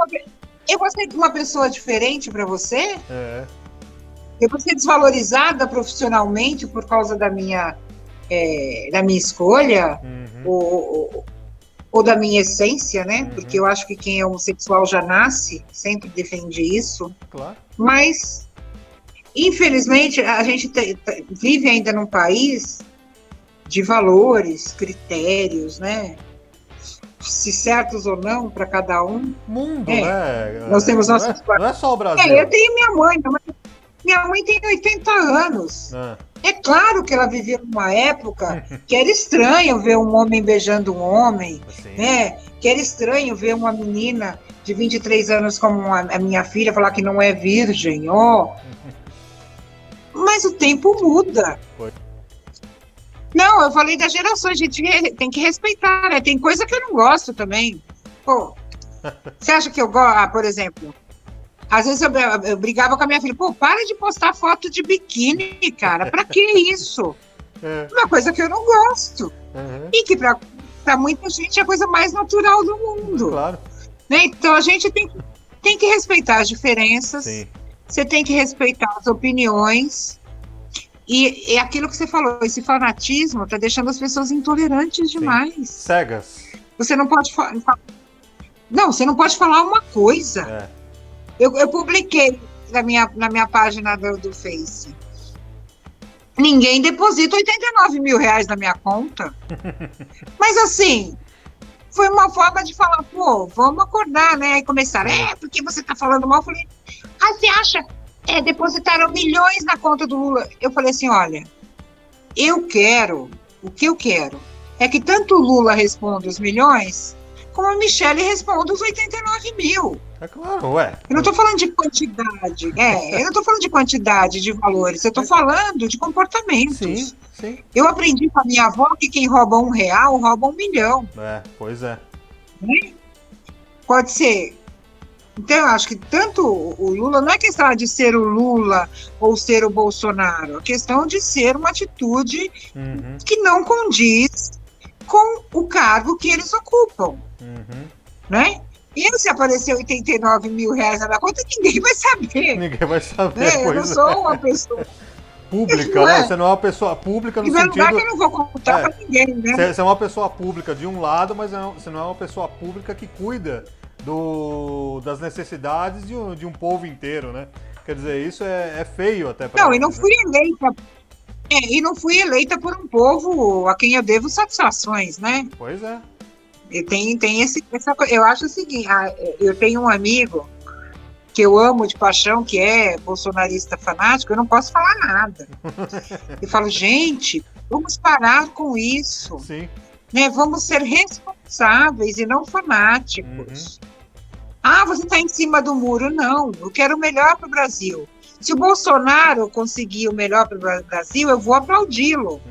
uma pessoa diferente pra você? Eu vou ser desvalorizada profissionalmente por causa da minha escolha? Ou da minha essência, né? Porque eu acho que quem é homossexual já nasce, sempre defende isso. Claro. Mas, infelizmente, a gente vive ainda num país de valores, critérios, né? Se certos ou não, para cada um. Mundo, né? Nós temos nossos... Não é só o Brasil. Eu tenho minha mãe. Minha mãe tem 80 anos. É claro que ela vivia numa época que era estranho ver um homem beijando um homem, né? Que era estranho ver uma menina de 23 anos como a minha filha falar que não é virgem, Mas o tempo muda. Não, eu falei das gerações, a gente tem que respeitar, né? Tem coisa que eu não gosto também. Pô, você acha que eu gosto? Por exemplo, às vezes eu brigava com a minha filha, para de postar foto de biquíni, cara, pra que isso? Uma coisa que eu não gosto. E que pra muita gente é a coisa mais natural do mundo. Claro. Né? Então a gente tem que respeitar as diferenças, você tem que respeitar as opiniões. E aquilo que você falou, esse fanatismo está deixando as pessoas intolerantes demais. Cegas. Você não pode você não pode falar uma coisa. Eu publiquei na minha página do Face. Ninguém deposita R$89 mil na minha conta. Mas assim, foi uma forma de falar, vamos acordar, né? E começaram, porque você está falando mal? Eu falei, você acha... depositaram milhões na conta do Lula. Eu falei assim, olha, o que eu quero é que tanto o Lula responda os milhões, como a Michelle responde os 89 mil. É claro, ué. Eu não estou falando de quantidade, eu não estou falando de quantidade de valores, eu estou falando de comportamentos. Sim, sim. Eu aprendi com a minha avó que quem rouba R$1 rouba 1 milhão. Pois é. Né? Pode ser. Então, eu acho que tanto o Lula, não é questão de ser o Lula ou ser o Bolsonaro, é questão de ser uma atitude que não condiz com o cargo que eles ocupam. Né? E se aparecer 89 mil reais na minha conta, ninguém vai saber. Ninguém vai saber. Eu não sou uma pessoa pública, né? Você não é uma pessoa pública no sentido... lugar que eu não vou contar pra ninguém, né? Você é uma pessoa pública de um lado, mas você não é uma pessoa pública que cuida das necessidades de um povo inteiro, né? Quer dizer, isso é feio até pra Não, eles, e não fui eleita. E não fui eleita por um povo a quem eu devo satisfações, né? Pois é. Tem essa coisa. Eu acho o seguinte, eu tenho um amigo que eu amo de paixão, que é bolsonarista fanático, eu não posso falar nada. Eu falo, gente, vamos parar com isso. Sim. Né? Vamos ser responsáveis e não fanáticos. Você está em cima do muro. Não, eu quero o melhor para o Brasil. Se o Bolsonaro conseguir o melhor para o Brasil, eu vou aplaudi-lo.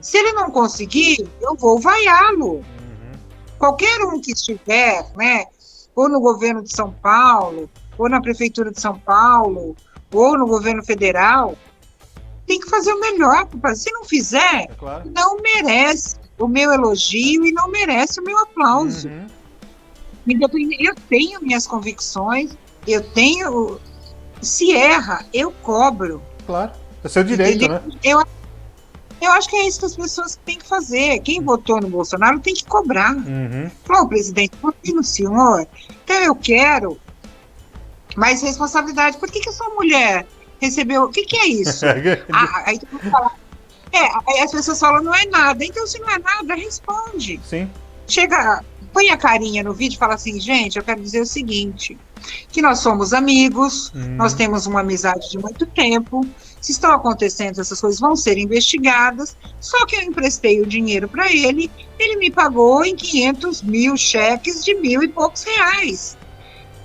Se ele não conseguir, eu vou vaiá-lo. Qualquer um que estiver, né, ou no governo de São Paulo, ou na prefeitura de São Paulo, ou no governo federal, tem que fazer o melhor para o Brasil. Se não fizer, claro, não merece o meu elogio e não merece o meu aplauso. Eu tenho minhas convicções, eu tenho... Se erra, eu cobro. Claro, é seu direito, né? Eu acho que é isso que as pessoas têm que fazer. Quem votou no Bolsonaro tem que cobrar. Falou, presidente, votei no senhor, então eu quero mais responsabilidade. Por que eu sou mulher? Recebeu... O que é isso? Aí tu pode falar... aí as pessoas falam, não é nada. Então, se não é nada, responde. Sim. Chega, põe a carinha no vídeo e fala assim, gente, eu quero dizer o seguinte, que nós somos amigos, nós temos uma amizade de muito tempo, se estão acontecendo essas coisas, vão ser investigadas, só que eu emprestei o dinheiro para ele me pagou em 500 mil cheques de 1.000 e poucos reais.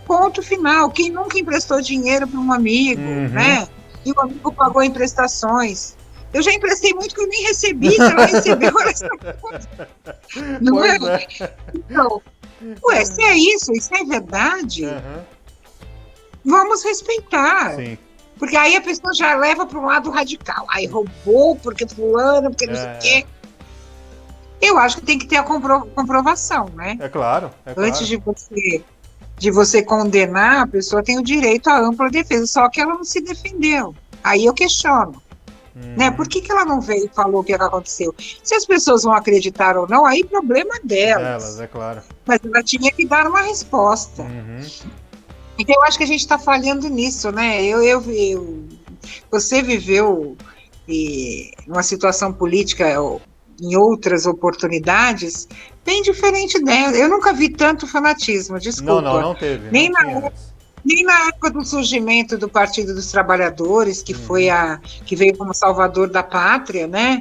Ponto final. Quem nunca emprestou dinheiro para um amigo, né? E o amigo pagou em prestações. Eu já emprestei muito que eu nem recebi, que ela recebeu essa coisa. Não é? Então, se é isso é verdade, vamos respeitar. Sim. Porque aí a pessoa já leva para um lado radical. Aí roubou, porque fulano, porque não sei o quê. Eu acho que tem que ter a comprovação, né? É claro. Antes de você condenar, a pessoa tem o direito à ampla defesa, só que ela não se defendeu. Aí eu questiono. Né? Por que ela não veio e falou o que aconteceu? Se as pessoas vão acreditar ou não, aí problema delas. É claro. Mas ela tinha que dar uma resposta. Então eu acho que a gente está falhando nisso, né? Você viveu uma situação política em outras oportunidades bem diferente dela. Eu nunca vi tanto fanatismo, desculpa. Não teve. Nem na época do surgimento do Partido dos Trabalhadores, que que veio como salvador da pátria, né?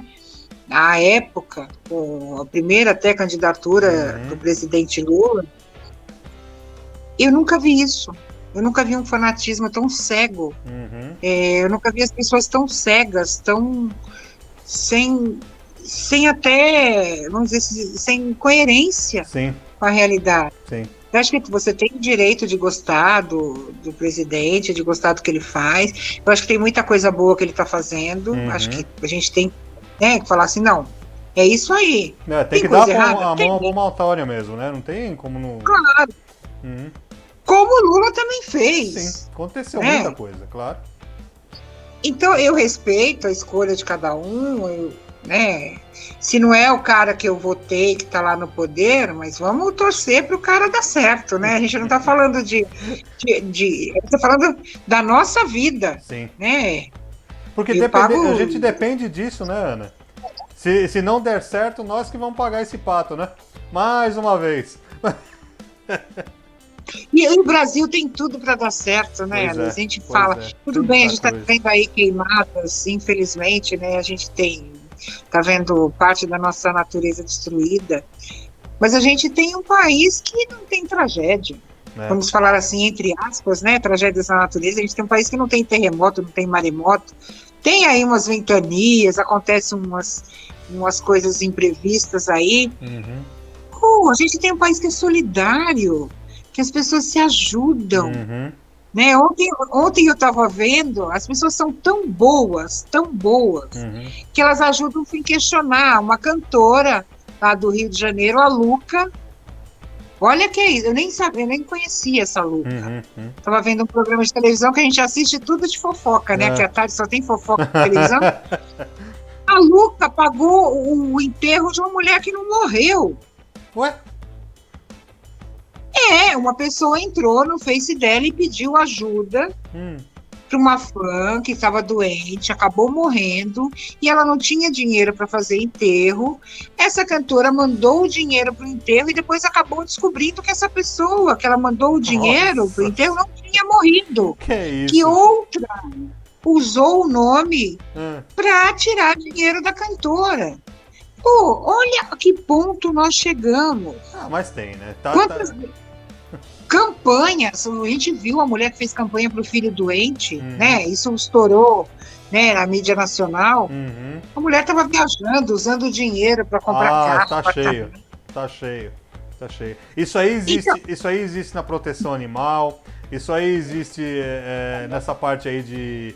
À época, com a primeira até candidatura do presidente Lula, eu nunca vi isso. Eu nunca vi um fanatismo tão cego. Eu nunca vi as pessoas tão cegas, tão sem até, vamos dizer, sem coerência com a realidade. Sim. Eu acho que você tem o direito de gostar do presidente, de gostar do que ele faz. Eu acho que tem muita coisa boa que ele está fazendo. Acho que a gente tem que falar assim, não, é isso aí. Tem que dar a mão à palmatória mesmo, né? Não tem como não... Claro. Como o Lula também fez. Sim, aconteceu muita coisa, claro. Então eu respeito a escolha de cada um, né? Se não é o cara que eu votei, que está lá no poder, mas vamos torcer para o cara dar certo, né? A gente não está falando a gente está falando da nossa vida. Sim. Né? Porque a gente depende disso, né, Ana? Se não der certo, nós que vamos pagar esse pato, né? Mais uma vez. E o Brasil tem tudo para dar certo, né? A gente fala, tudo bem, a gente está vendo aí queimadas, infelizmente, né? A gente está vendo parte da nossa natureza destruída, Mas a gente tem um país que não tem tragédia. Vamos falar assim, entre aspas, né? Tragédias da natureza. A gente tem um país que não tem terremoto, não tem maremoto. Tem aí umas ventanias, acontecem umas coisas imprevistas aí. A gente tem um país que é solidário, que as pessoas se ajudam. Né? Ontem eu estava vendo, as pessoas são tão boas, que elas ajudam sem questionar. Uma cantora lá do Rio de Janeiro, a Luca. Olha que é isso, eu nem conhecia essa Luca. Tava vendo um programa de televisão que a gente assiste tudo de fofoca, né? Que à tarde só tem fofoca na televisão. A Luca pagou o enterro de uma mulher que não morreu. Ué? Uma pessoa entrou no Face dela e pediu ajuda para uma fã que estava doente, acabou morrendo, e ela não tinha dinheiro para fazer enterro. Essa cantora mandou o dinheiro para o enterro e depois acabou descobrindo que essa pessoa que ela mandou o dinheiro para o enterro não tinha morrido. Que é isso? Que outra usou o nome para tirar dinheiro da cantora. Pô, olha a que ponto nós chegamos. Mas tem, né? Quantas campanhas, a gente viu a mulher que fez campanha para o filho doente, né? Isso estourou, né, na mídia nacional. A mulher estava viajando, usando dinheiro para comprar carro. Tá cheio. Isso aí existe na proteção animal, isso aí existe nessa parte aí de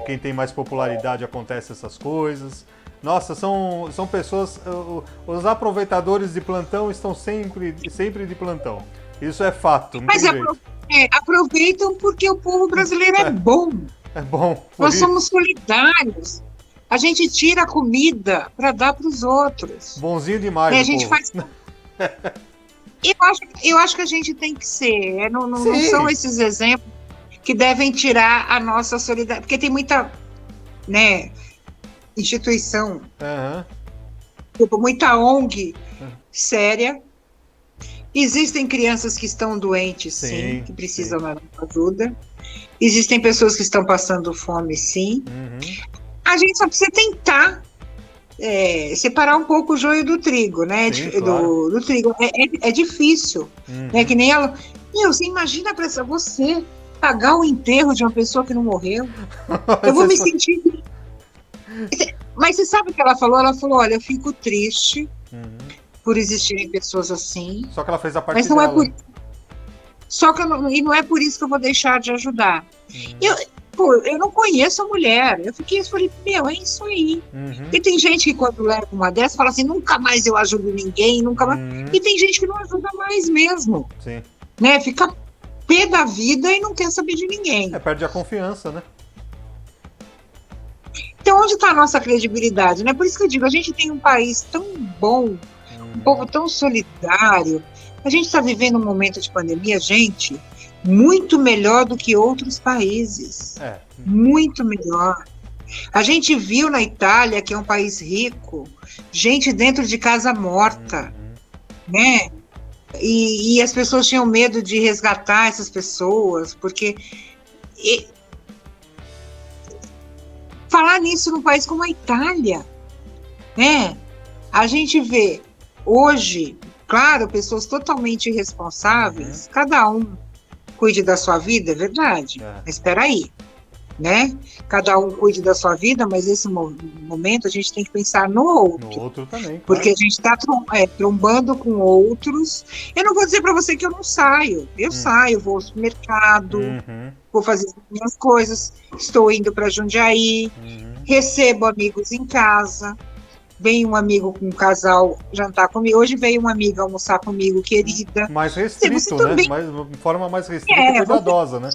quem tem mais popularidade, acontece essas coisas. Nossa, são pessoas, os aproveitadores de plantão estão sempre de plantão. Isso é fato. Mas aproveitam porque o povo brasileiro é bom. É bom. Nós somos solidários. A gente tira a comida para dar para os outros. Bonzinho demais. A gente faz. Eu acho que a gente tem que ser. Não são esses exemplos que devem tirar a nossa solidariedade. Porque tem muita, né, instituição, muita ONG séria. Existem crianças que estão doentes, sim, que precisam da nossa ajuda. Existem pessoas que estão passando fome, sim. A gente só precisa tentar separar um pouco o joio do trigo, né? Claro. Do trigo. É difícil. Né? Que nem ela. Você imagina para você pagar o enterro de uma pessoa que não morreu? Eu vou me sentir. Mas você sabe o que ela falou? Ela falou: olha, eu fico triste por existirem pessoas assim. Só que ela fez a parte mas não dela. E não é por isso que eu vou deixar de ajudar. Eu não conheço a mulher. Eu falei, é isso aí. E tem gente que quando leva uma dessas fala assim, nunca mais eu ajudo ninguém, nunca mais. E tem gente que não ajuda mais mesmo. Sim. Né? Fica pé da vida e não quer saber de ninguém. Perde a confiança, né? Então, onde está a nossa credibilidade? Né? Por isso que eu digo, a gente tem um país tão bom, um povo tão solidário. A gente está vivendo um momento de pandemia, gente, muito melhor do que outros países. Muito melhor. A gente viu na Itália, que é um país rico, gente dentro de casa morta, né? E as pessoas tinham medo de resgatar essas pessoas, porque... Falar nisso num país como a Itália, né? A gente vê hoje, claro, pessoas totalmente irresponsáveis, cada um cuide da sua vida, é verdade, mas espera aí, né? Cada um cuide da sua vida, mas nesse momento a gente tem que pensar no outro. No outro também, claro. Porque a gente está trombando com outros. Eu não vou dizer para você que eu não saio. Eu saio, vou ao supermercado, vou fazer as minhas coisas, estou indo para Jundiaí, recebo amigos em casa, vem um amigo com um casal jantar comigo. Hoje veio uma amiga almoçar comigo, querida. Mais restrito, né? De forma mais restrita e cuidadosa, né?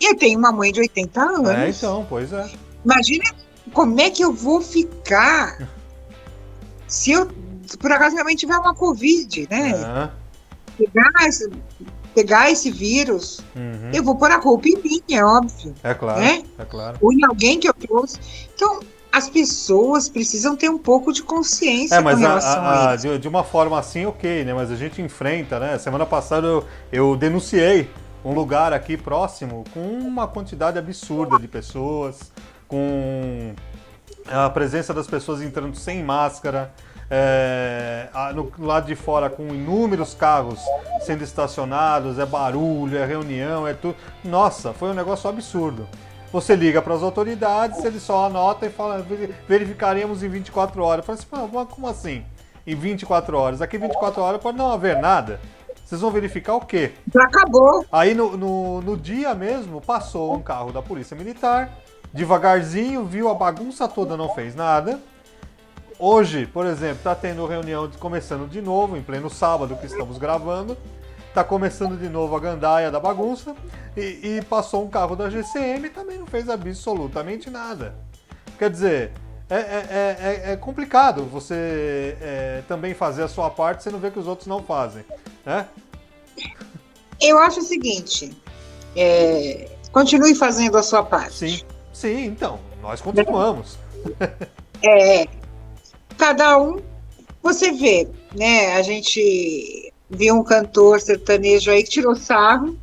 Eu tenho uma mãe de 80 anos. Então, pois é. Imagina como é que eu vou ficar se por acaso minha mãe tiver uma Covid, né? Pegar esse vírus, eu vou pôr a culpa em mim, é óbvio. É claro, né? é claro. Ou em alguém que eu trouxe. Então, as pessoas precisam ter um pouco de consciência com relação a isso. De uma forma assim, ok, né? Mas a gente enfrenta, né? Semana passada eu denunciei um lugar aqui próximo com uma quantidade absurda de pessoas, com a presença das pessoas entrando sem máscara, no lado de fora com inúmeros carros sendo estacionados, é barulho, é reunião, é tudo. Nossa, foi um negócio absurdo. Você liga para as autoridades, eles só anotam e falam, verificaremos em 24 horas. Eu falei assim, como assim? Em 24 horas? Aqui 24 horas pode não haver nada. Vocês vão verificar o quê? Já acabou. Aí no dia mesmo, passou um carro da Polícia Militar, devagarzinho, viu a bagunça toda, não fez nada. Hoje, por exemplo, está tendo reunião começando de novo, em pleno sábado que estamos gravando. Está começando de novo a gandaia da bagunça. E passou um carro da GCM e também não fez absolutamente nada. Quer dizer, é complicado você também fazer a sua parte, você não vê que os outros não fazem, né? Eu acho o seguinte, continue fazendo a sua parte. Sim, então, nós continuamos. Cada um, você vê, né? A gente viu um cantor sertanejo aí que tirou sarro,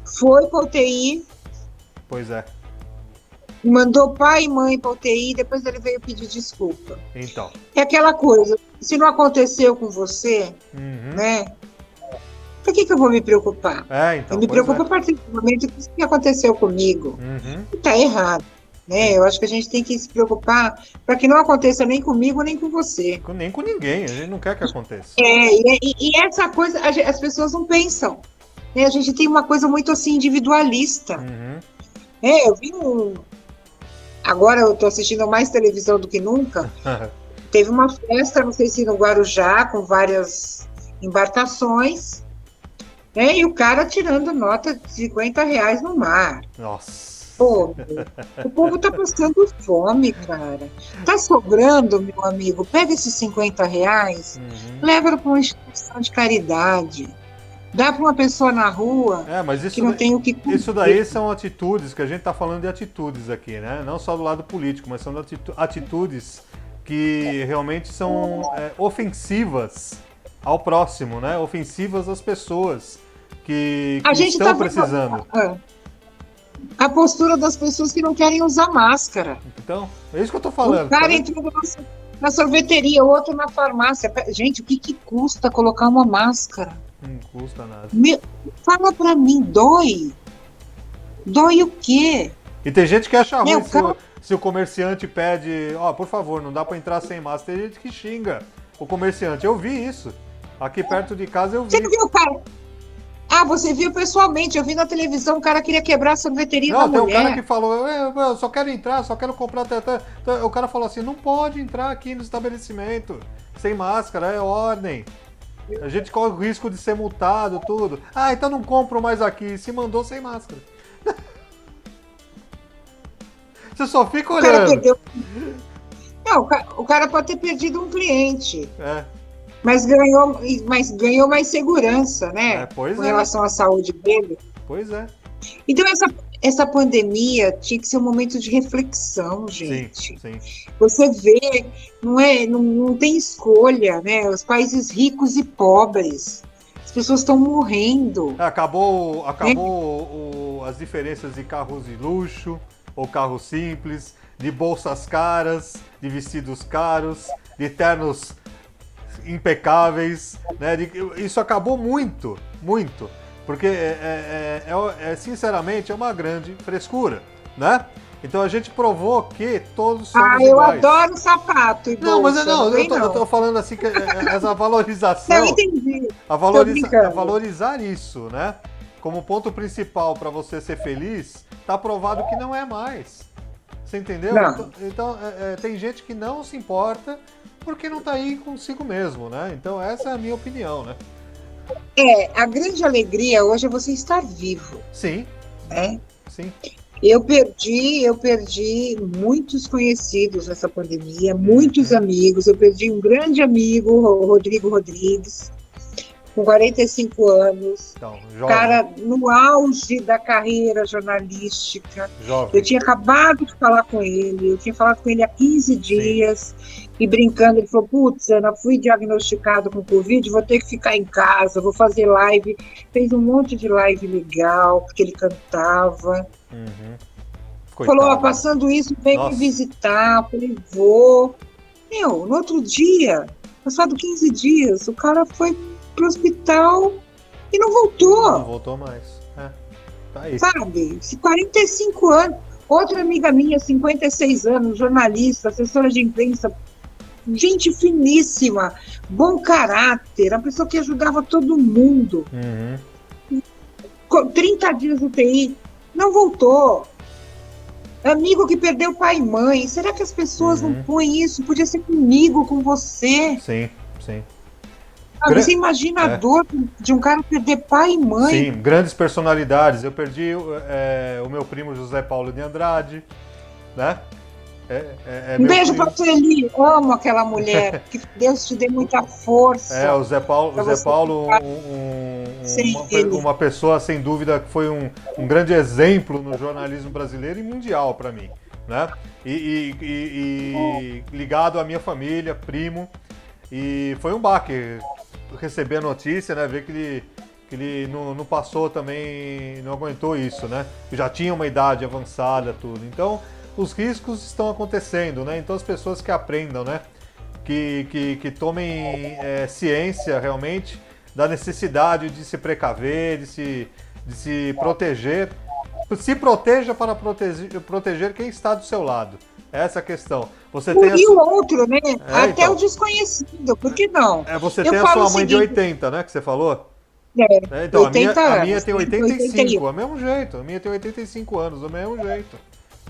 foi pra UTI. Pois é. Mandou pai e mãe pra UTI, depois ele veio pedir desculpa. Então. É aquela coisa, se não aconteceu com você, né? Por que eu vou me preocupar? Então, eu me preocupo a partir do momento que aconteceu comigo. Tá errado. Né? Eu acho que a gente tem que se preocupar para que não aconteça nem comigo, nem com você. Nem com ninguém, a gente não quer que aconteça. E essa coisa, as pessoas não pensam. Né? A gente tem uma coisa muito assim, individualista. Eu vi Agora eu estou assistindo mais televisão do que nunca. Teve uma festa, não sei se no Guarujá, com várias embarcações, né? E o cara tirando nota de R$50 no mar. Nossa. Pô, o povo tá passando fome, cara. Tá sobrando, meu amigo. Pega esses R$50, leva para uma instituição de caridade. Dá para uma pessoa na rua mas isso que não tem o que comer. Isso daí são atitudes, que a gente tá falando de atitudes aqui, né? Não só do lado político, mas são atitudes que realmente são ofensivas ao próximo, né? Ofensivas às pessoas que estão precisando. A postura das pessoas que não querem usar máscara. Então, é isso que eu tô falando. O cara entrou na sorveteria, o outro na farmácia. Gente, o que custa colocar uma máscara? Não custa nada. Fala pra mim, dói? Dói o quê? E tem gente que acha ruim se o comerciante pede, por favor, não dá pra entrar sem máscara. Tem gente que xinga o comerciante. Eu vi isso. Aqui perto de casa eu vi. Você não viu, cara? Você viu pessoalmente, eu vi na televisão, o cara queria quebrar a sorveteria da mulher. Não, tem um cara que falou, eu só quero entrar, só quero comprar. O cara falou assim, não pode entrar aqui no estabelecimento sem máscara, é ordem. A gente corre o risco de ser multado, tudo. Então não compro mais aqui. Se mandou sem máscara. Você só fica olhando. Não, o cara pode ter perdido um cliente. Mas ganhou mais segurança, né? Com relação à saúde dele. Pois é. Então essa pandemia tinha que ser um momento de reflexão, gente. Sim. Você vê, não tem escolha, né? Os países ricos e pobres, as pessoas estão morrendo. Acabou as diferenças de carros de luxo ou carros simples, de bolsas caras, de vestidos caros, de ternos impecáveis, né? Isso acabou muito, porque sinceramente é uma grande frescura, né? Então a gente provou que todos somos iguais. Eu adoro sapato e bolsa. Eu tô falando assim que essa valorização. Não, entendi. Valorizar isso, né? Como ponto principal para você ser feliz, tá provado que não é mais. Você entendeu? Não. Então tem gente que não se importa porque não tá aí consigo mesmo, né? Então essa é a minha opinião, né? A grande alegria hoje é você estar vivo. Sim. Sim. Eu perdi muitos conhecidos nessa pandemia, muitos amigos. Eu perdi um grande amigo, o Rodrigo Rodrigues, com 45 anos. Então, jovem. Cara, no auge da carreira jornalística. Jovem. Eu tinha acabado de falar com ele, eu tinha falado com ele há 15 dias. E brincando, ele falou, putz, Ana, fui diagnosticado com Covid, vou ter que ficar em casa, vou fazer live. Fez um monte de live legal, porque ele cantava. Falou, passando isso, vem me visitar. Falei, vou. No outro dia, passado 15 dias, o cara foi pro hospital e não voltou. Não voltou mais. Tá aí. Sabe? 45 anos. Outra amiga minha, 56 anos, jornalista, assessora de imprensa, gente finíssima, bom caráter, a pessoa que ajudava todo mundo. 30 dias no UTI, não voltou. Amigo que perdeu pai e mãe. Será que as pessoas não põem isso? Podia ser comigo, com você. Sim. Você imagina a dor de um cara perder pai e mãe? Sim, grandes personalidades. Eu perdi o meu primo José Paulo de Andrade, né? Um beijo para Sueli, amo aquela mulher. Que Deus te dê muita força. O Zé Paulo, uma pessoa sem dúvida que foi um grande exemplo no jornalismo brasileiro e mundial para mim, né? E ligado à minha família, primo, e foi um baque receber a notícia, né? Ver que ele não passou também, não aguentou isso, né? Já tinha uma idade avançada, tudo. Então, os riscos estão acontecendo, né? Então, as pessoas que aprendam, né? Que tomem ciência realmente da necessidade de se precaver, de se proteger. Se proteja para proteger quem está do seu lado. Essa é a questão. E o outro, né? Até então, o desconhecido, por que não? Você tem a sua mãe de 80, né? Que você falou? Então, 80 a minha tem 85, é o mesmo jeito. A minha tem 85 anos, do mesmo jeito.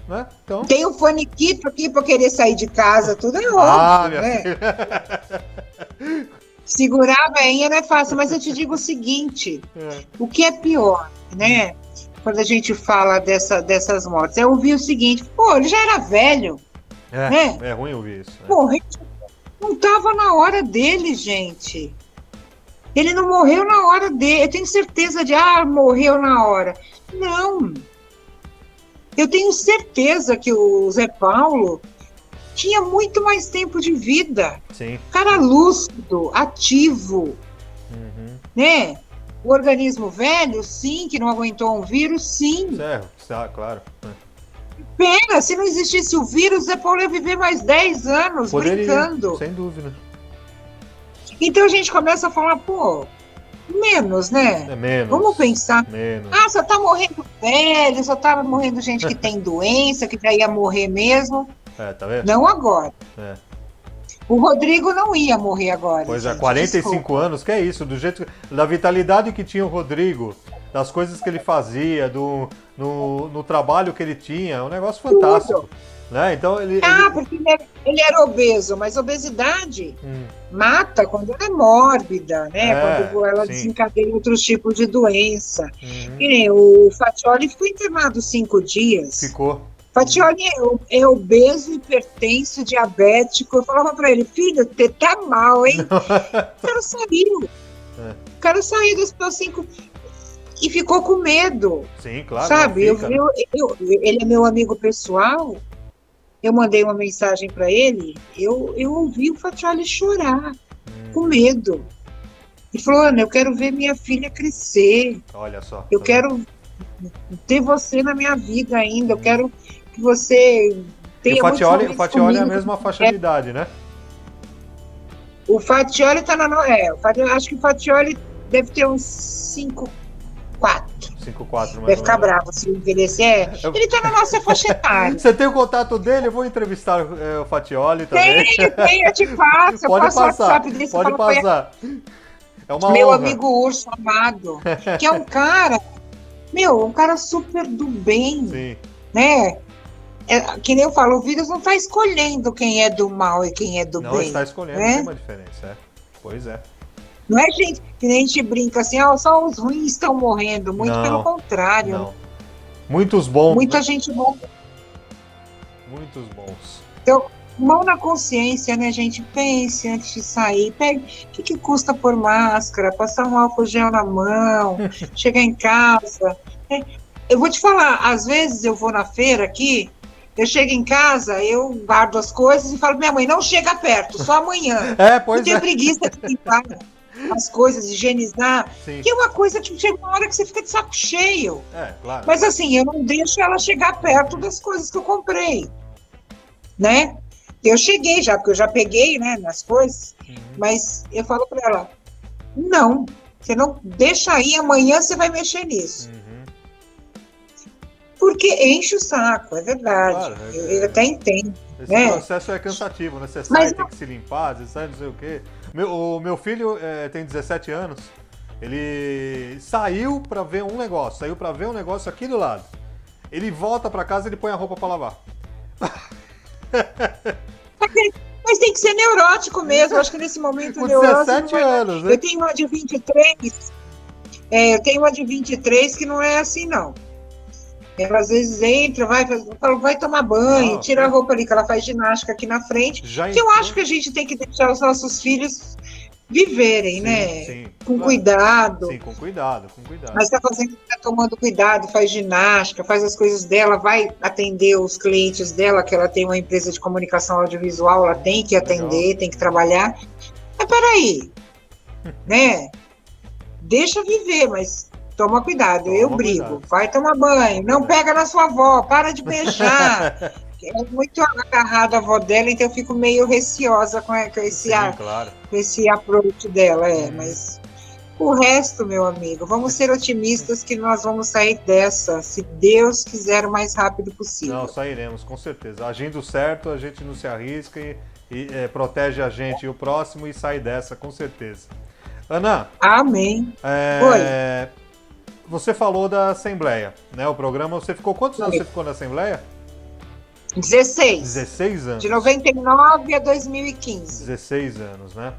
Né? Então... Tem um faniquito aqui para querer sair de casa, tudo é óbvio, né? Segurar a veinha não é fácil, mas eu te digo o seguinte, o que é pior, né? Quando a gente fala dessas mortes, é ouvir o seguinte, ele já era velho, né? É ruim ouvir isso. Morreu, não estava na hora dele, gente. Ele não morreu na hora dele. Eu tenho certeza de, morreu na hora. Não. Eu tenho certeza que o Zé Paulo tinha muito mais tempo de vida. Sim. Cara lúcido, ativo, né? O organismo velho, sim, que não aguentou um vírus, sim. Claro. Pena, se não existisse o vírus, Zé Paulo ia viver mais 10 anos brincando. Sem dúvida. Então a gente começa a falar, menos, né? Menos. Vamos pensar. Menos. Só tá morrendo velho, só tá morrendo gente que tem doença, que já ia morrer mesmo. Tá vendo? Não agora. O Rodrigo não ia morrer agora. Pois gente, 45 desculpa. anos, que é isso, da vitalidade que tinha o Rodrigo, das coisas que ele fazia, no trabalho que ele tinha, é um negócio fantástico. Né? Então porque ele era obeso, mas obesidade mata quando ela é mórbida, né? Quando ela desencadeia outros tipos de doença. E nem o Faccioli ficou internado 5 dias. Ficou. Faccioli é obeso, hipertenso, diabético. Eu falava pra ele, filho, você tá mal, hein? O cara saiu. O cara saiu desse hospital 5 e ficou com medo. Sim, claro. Sabe? Ele é meu amigo pessoal. Eu mandei uma mensagem para ele, eu ouvi o Faccioli chorar, com medo. Ele falou, Ana, eu quero ver minha filha crescer. Olha só. Eu quero ter você na minha vida ainda, eu quero que você tenha muito momento o Faccioli é a mesma faixa de idade, né? O Faccioli tá acho que o Faccioli deve ter uns 5'4". 5'4", Vai ficar bravo se envelhecer. Ele tá na nossa faixa etária. Você tem o contato dele? Eu vou entrevistar o Faccioli também. Tenho, eu te passo. Pode passo passar, WhatsApp desse, pode passar. É uma meu honra. amigo Urso amado, que é um cara, um cara super do bem. Sim. Né? Que nem eu falo, o vírus não tá escolhendo quem é do mal e quem é do bem. Não está escolhendo, né? Tem uma diferença. Pois é. Não é gente que nem a gente brinca assim, só os ruins estão morrendo. Muito pelo contrário. Não. Muitos bons. Muita gente boa. Muitos bons. Então, mão na consciência, né, gente? Pense antes de sair. O que custa pôr máscara, passar um álcool gel na mão, chegar em casa. Eu vou te falar, às vezes eu vou na feira aqui, eu chego em casa, eu guardo as coisas e falo, minha mãe, não chega perto, só amanhã. Pois eu tenho preguiça de limpar as coisas, higienizar. Sim. Que é uma coisa que chega uma hora que você fica de saco cheio. Claro. Mas assim, eu não deixo ela chegar perto das coisas que eu comprei, né? Eu cheguei já, porque eu já peguei, né, nas coisas, mas eu falo para ela, não, você não deixa aí, amanhã você vai mexer nisso. Porque enche o saco, é verdade. Claro, eu até entendo. Esse processo é cansativo, né? Você sai, tem que se limpar, você sai, não sei o quê. O meu filho tem 17 anos, ele saiu para ver um negócio aqui do lado. Ele volta para casa e ele põe a roupa para lavar. Mas tem que ser neurótico mesmo, eu acho que nesse momento com 17 anos, né? Eu tenho uma de 23, eu tenho uma de 23 que não é assim, não. Ela às vezes entra, vai tomar banho, tira a roupa ali, que ela faz ginástica aqui na frente. Que eu acho que a gente tem que deixar os nossos filhos viverem, né? Sim, com cuidado. Sim, com cuidado. Mas tá tomando cuidado, faz ginástica, faz as coisas dela, vai atender os clientes dela, que ela tem uma empresa de comunicação audiovisual, ela tem que atender, tem que trabalhar. Mas peraí, né? Deixa viver, mas toma cuidado, eu brigo. Vai tomar banho, não pega na sua avó, para de beijar. É muito agarrada a avó dela, então eu fico meio receosa com esse com esse approach dela, mas o resto, meu amigo, vamos ser otimistas que nós vamos sair dessa, se Deus quiser, o mais rápido possível. Não, sairemos, com certeza. Agindo certo, a gente não se arrisca e protege a gente e o próximo e sai dessa, com certeza. Ana. Amém. Oi. Você falou da Assembleia, né? O programa, quantos anos você ficou na Assembleia? 16. 16 anos. De 99 a 2015. 16 anos, né?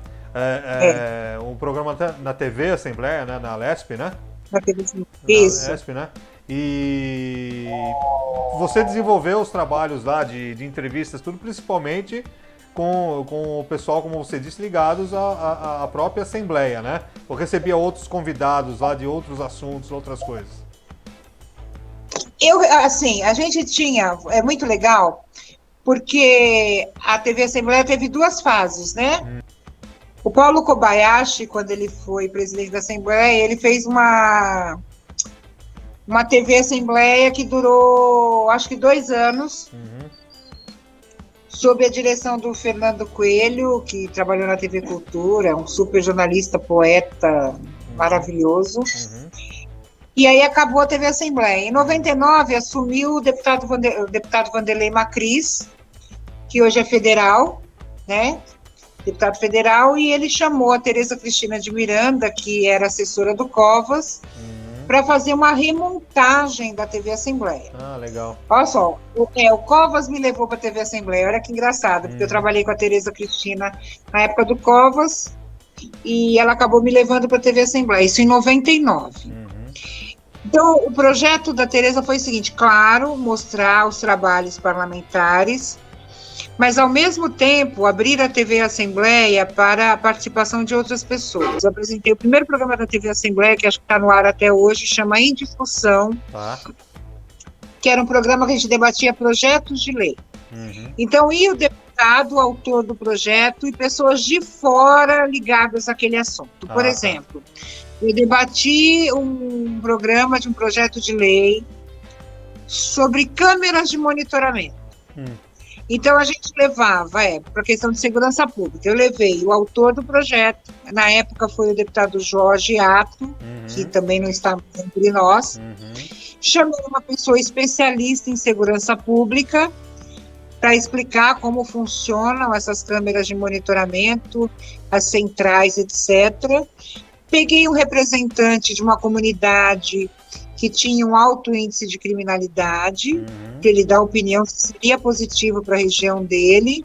Um programa na TV Assembleia, né? Na Lesp, né? Na TV Isso. Na Lesp, né? E você desenvolveu os trabalhos lá de entrevistas, tudo principalmente com o pessoal, como você disse, ligados à própria Assembleia, né? Ou recebia outros convidados lá de outros assuntos, outras coisas. A gente tinha, é muito legal, porque a TV Assembleia teve duas fases, né? O Paulo Kobayashi, quando ele foi presidente da Assembleia, ele fez uma TV Assembleia que durou, acho que 2 anos, sob a direção do Fernando Coelho, que trabalhou na TV Cultura, um super jornalista, poeta maravilhoso. E aí acabou a TV Assembleia. Em 99, assumiu o deputado Vanderlei Macris, que hoje é federal, né? Deputado federal, e ele chamou a Tereza Cristina de Miranda, que era assessora do Covas, para fazer uma remontagem da TV Assembleia. Ah, legal. Olha só, o Covas me levou para a TV Assembleia, olha que engraçado, porque eu trabalhei com a Tereza Cristina na época do Covas, e ela acabou me levando para a TV Assembleia, isso em 99. Então, o projeto da Tereza foi o seguinte, claro, mostrar os trabalhos parlamentares, mas, ao mesmo tempo, abrir a TV Assembleia para a participação de outras pessoas. Eu apresentei o primeiro programa da TV Assembleia, que acho que está no ar até hoje, chama Em Discussão, que era um programa que a gente debatia projetos de lei. Então, ia o deputado, o autor do projeto, e pessoas de fora ligadas àquele assunto. Por exemplo, eu debati um programa de um projeto de lei sobre câmeras de monitoramento. Então, a gente levava, para a questão de segurança pública, eu levei o autor do projeto, na época foi o deputado Jorge Ato, que também não está entre nós, chamei uma pessoa especialista em segurança pública para explicar como funcionam essas câmeras de monitoramento, as centrais, etc. Peguei um representante de uma comunidade que tinha um alto índice de criminalidade, para ele dar opinião se seria positivo para a região dele,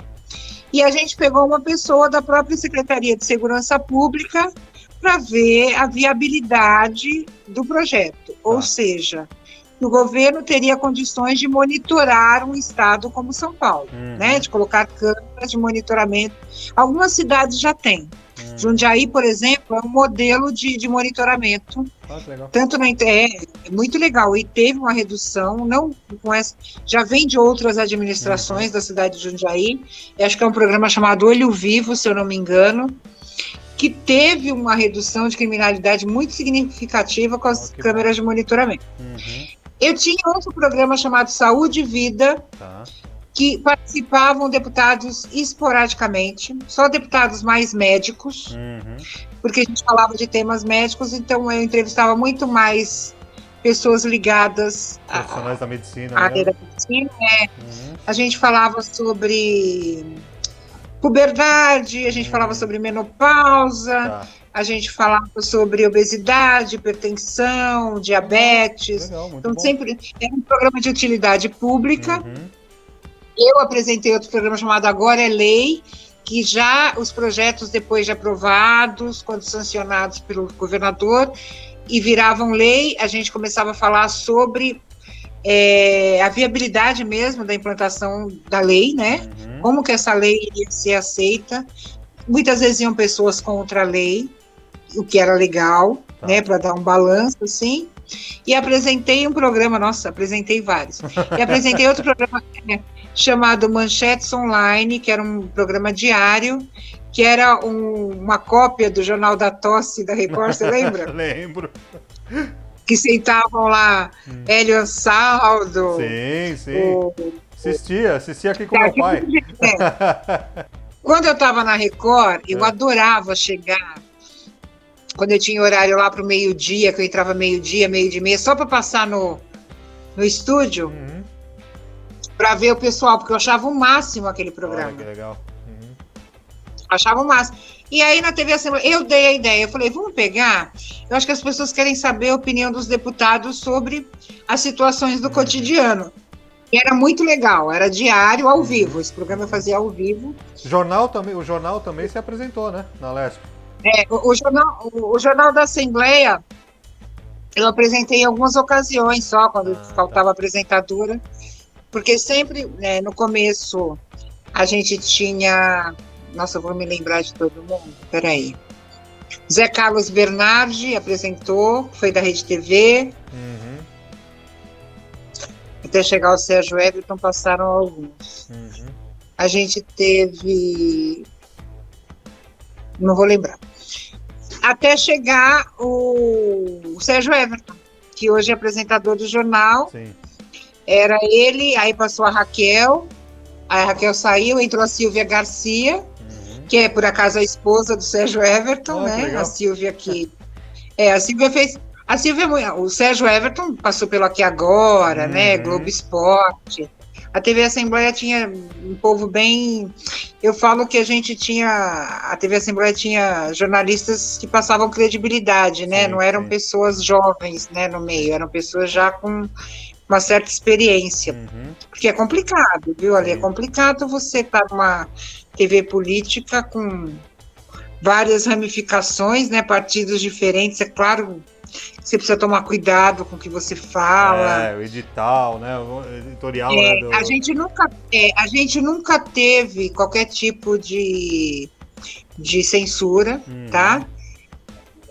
e a gente pegou uma pessoa da própria Secretaria de Segurança Pública para ver a viabilidade do projeto, ou seja, o governo teria condições de monitorar um estado como São Paulo, né, de colocar câmeras de monitoramento. Algumas cidades já têm. Jundiaí, por exemplo, é um modelo de monitoramento. Tanto na é muito legal. E teve uma redução, não com essa, já vem de outras administrações da cidade de Jundiaí. Eu acho que é um programa chamado Olho Vivo, se eu não me engano, que teve uma redução de criminalidade muito significativa com as câmeras de monitoramento. Eu tinha outro programa chamado Saúde e Vida, que participavam deputados esporadicamente, só deputados mais médicos, porque a gente falava de temas médicos, então eu entrevistava muito mais pessoas ligadas profissionais da medicina, à área da medicina. A gente falava sobre puberdade, a gente falava sobre menopausa, a gente falava sobre obesidade, hipertensão, diabetes. Legal, então, bom. sempre era um programa de utilidade pública. Eu apresentei outro programa chamado Agora é Lei, que já os projetos, depois de aprovados, quando sancionados pelo governador, e viravam lei, a gente começava a falar sobre a viabilidade mesmo da implantação da lei, né? Como que essa lei iria ser aceita. Muitas vezes iam pessoas contra a lei, o que era legal, né? Para dar um balanço, assim. E apresentei um programa, apresentei vários. E apresentei outro programa chamado Manchetes Online, que era um programa diário, que era uma cópia do Jornal da Tosse da Record, você lembra? Lembro. Que sentavam lá Hélio Ansaldo. Sim. Assistia aqui com meu pai. Quando eu estava na Record, eu adorava chegar, quando eu tinha horário lá para o meio-dia, que eu entrava meio-dia e meia, só para passar no estúdio, para ver o pessoal, porque eu achava o máximo aquele programa. Olha, que legal. Achava o máximo. E aí na TV Assembleia, eu dei a ideia, eu falei, vamos pegar, eu acho que as pessoas querem saber a opinião dos deputados sobre as situações do cotidiano. E era muito legal, era diário, ao vivo, esse programa eu fazia ao vivo. O jornal também se apresentou, né, na Lesp. O jornal da Assembleia, eu apresentei em algumas ocasiões só, quando faltava apresentadora, porque sempre, no começo, a gente tinha... Nossa, eu vou me lembrar de todo mundo, peraí. Zé Carlos Bernardi apresentou, foi da Rede TV. Até chegar o Sérgio Everton, passaram alguns. A gente teve... Não vou lembrar. Até chegar o Sérgio Everton, que hoje é apresentador do jornal. Sim. Era ele, aí passou a Raquel saiu, entrou a Silvia Garcia, que é, por acaso, a esposa do Sérgio Everton, né? A Silvia que... a Silvia fez... O Sérgio Everton passou pelo Aqui Agora, né? Globo Esporte. A TV Assembleia tinha um povo bem... Eu falo que a TV Assembleia tinha jornalistas que passavam credibilidade, né? Não eram pessoas jovens, né, no meio, eram pessoas já com uma certa experiência. Porque é complicado, viu, Ali? É complicado você estar numa TV política com várias ramificações, né? Partidos diferentes, é claro... Você precisa tomar cuidado com o que você fala. O edital, né? O editorial. A gente nunca teve qualquer tipo de censura, tá?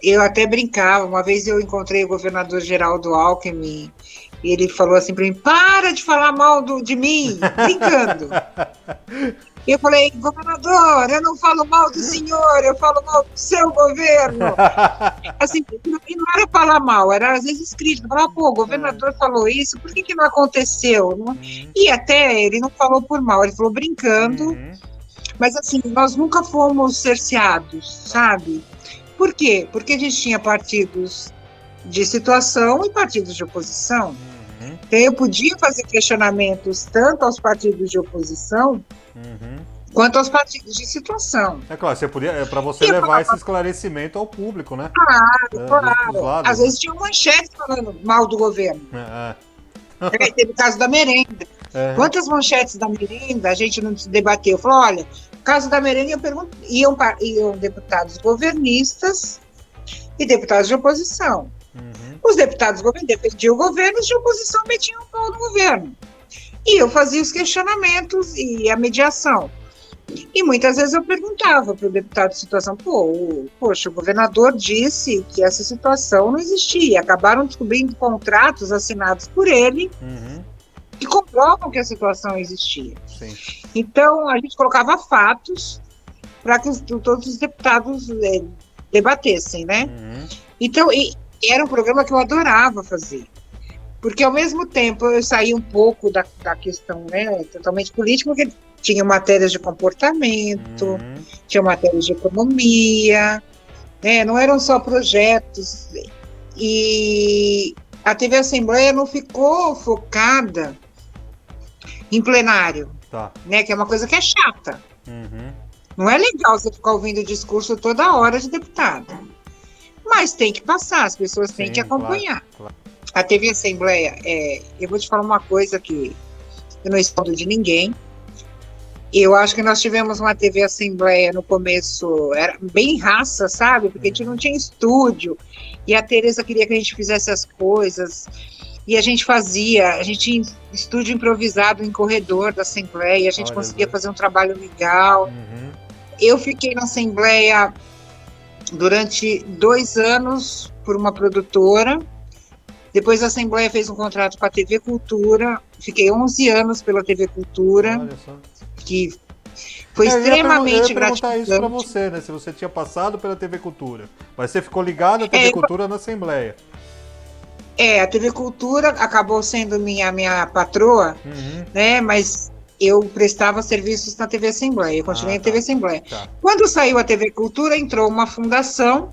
Eu até brincava. Uma vez eu encontrei o governador Geraldo Alckmin e ele falou assim para mim: para de falar mal de mim, brincando. E eu falei: governador, eu não falo mal do senhor, eu falo mal do seu governo. Assim, e não era falar mal, era às vezes crítica. Falava, pô, o governador falou isso, por que não aconteceu? E até ele não falou por mal, ele falou brincando. Mas assim, nós nunca fomos cerceados, sabe? Por quê? Porque a gente tinha partidos de situação e partidos de oposição. Então eu podia fazer questionamentos tanto aos partidos de oposição quanto aos partidos de situação. É claro, para você levar esse esclarecimento ao público, né? Claro. Às vezes tinha manchetes falando mal do governo. Teve o caso da merenda. Quantas manchetes da merenda a gente não debateu? Falou, olha, o caso da merenda, iam deputados governistas e deputados de oposição. Os deputados defendiam o governo, os de oposição metiam o pau no governo. E eu fazia os questionamentos e a mediação. E muitas vezes eu perguntava para o deputado de situação, poxa, o governador disse que essa situação não existia. Acabaram descobrindo contratos assinados por ele que comprovam que a situação existia. Sim. Então, a gente colocava fatos para que todos os deputados debatessem, né? Então, era um programa que eu adorava fazer. Porque ao mesmo tempo eu saí um pouco da questão, né, totalmente política, porque tinha matérias de comportamento, tinha matérias de economia, né, não eram só projetos. E a TV Assembleia não ficou focada em plenário, Tá. né, que é uma coisa que é chata. Uhum. Não é legal você ficar ouvindo o discurso toda hora de deputado. Mas tem que passar, as pessoas têm Sim, que acompanhar. claro. A TV Assembleia, eu vou te falar uma coisa que eu não escondo de ninguém. Eu acho que nós tivemos uma TV Assembleia no começo, era bem raça, sabe? Porque a gente não tinha estúdio. E a Tereza queria que a gente fizesse as coisas. E a gente tinha estúdio improvisado em corredor da Assembleia. A gente conseguia fazer um trabalho legal. Uhum. Eu fiquei na Assembleia durante 2 anos por uma produtora. Depois a Assembleia fez um contrato com a TV Cultura. Fiquei 11 anos pela TV Cultura. Olha só. Que foi extremamente eu ia perguntar isso para gratificante. você, né? Se você tinha passado pela TV Cultura. Mas você ficou ligado à TV Cultura na Assembleia. A TV Cultura acabou sendo minha patroa, né? Mas eu prestava serviços na TV Assembleia. Eu continuei na TV Assembleia. Tá. Quando saiu a TV Cultura, entrou uma fundação.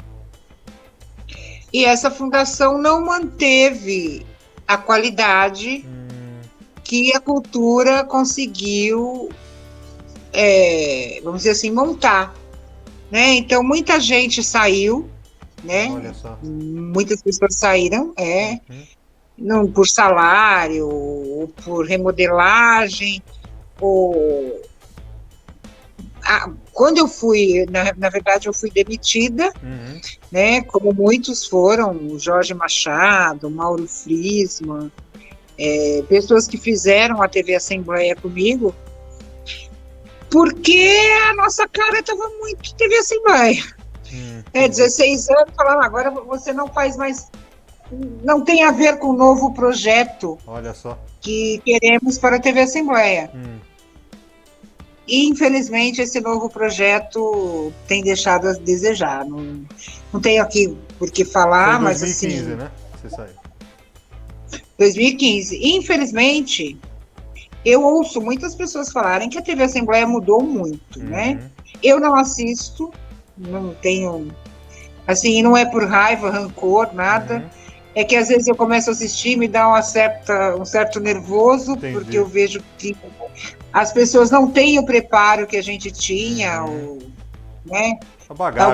E essa fundação não manteve a qualidade que a cultura conseguiu, vamos dizer assim, montar. Né? Então, muita gente saiu, né? Olha só. Muitas pessoas saíram, não por salário, ou por remodelagem, ou... Quando eu fui, na verdade, eu fui demitida, né, como muitos foram, o Jorge Machado, o Mauro Friesman, pessoas que fizeram a TV Assembleia comigo, porque a nossa cara estava muito TV Assembleia. 16 anos, falando, agora você não faz mais, não tem a ver com o novo projeto. Olha só. Que queremos para a TV Assembleia. E, infelizmente, esse novo projeto tem deixado a desejar. Não tenho aqui por que falar, mas assim... 2015, né? Você saiu. 2015. Infelizmente, eu ouço muitas pessoas falarem que a TV Assembleia mudou muito, né? Eu não assisto, não tenho... Assim, não é por raiva, rancor, nada. É que às vezes eu começo a assistir, me dá um certo nervoso, Entendi. porque eu vejo que as pessoas não têm o preparo que a gente tinha, né? A bagagem,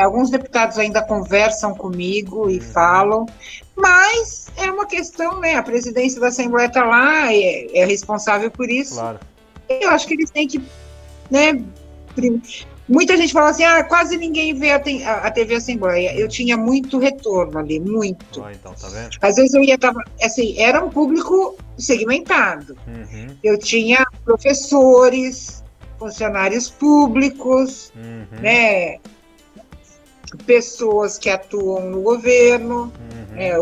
alguns deputados ainda conversam comigo e falam, mas é uma questão, né? A presidência da Assembleia está lá, é responsável por isso. Claro. Eu acho que eles têm que, né? Muita gente fala assim, quase ninguém vê a TV Assembleia. Eu tinha muito retorno ali, muito. Então, tá vendo? Às vezes eu ia, assim, era um público segmentado. Eu tinha professores, funcionários públicos, né, pessoas que atuam no governo,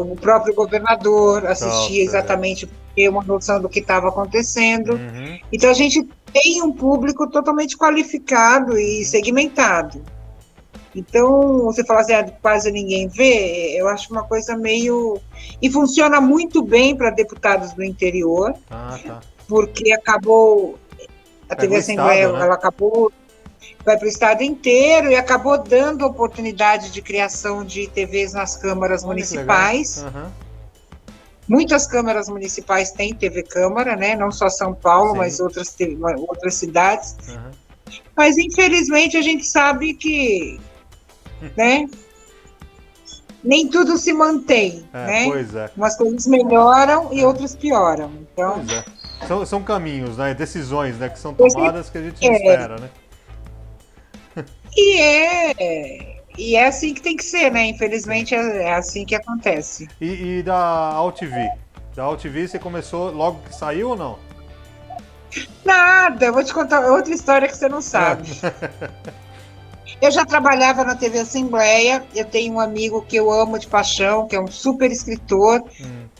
o próprio governador assistia exatamente para ter uma noção do que estava acontecendo. Então a gente tem um público totalmente qualificado e segmentado. Então, você fala assim, quase ninguém vê, eu acho uma coisa meio... E funciona muito bem para deputados do interior, porque acabou... A TV Assembleia, estado, né? ela acabou... Vai para o estado inteiro e acabou dando oportunidade de criação de TVs nas câmaras municipais. Muitas câmaras municipais têm TV Câmara, né? Não só São Paulo, mas outras cidades. Mas, infelizmente, a gente sabe que, né? Nem tudo se mantém, né? Pois é. Umas coisas melhoram e outras pioram. Então, pois é. São caminhos, né? Decisões, né? Que são tomadas que a gente não espera, né? E é assim que tem que ser, né? Infelizmente é assim que acontece. E da AltV? Da AltV você começou logo que saiu ou não? Nada, eu vou te contar outra história que você não sabe. Eu já trabalhava na TV Assembleia, eu tenho um amigo que eu amo de paixão, que é um super escritor.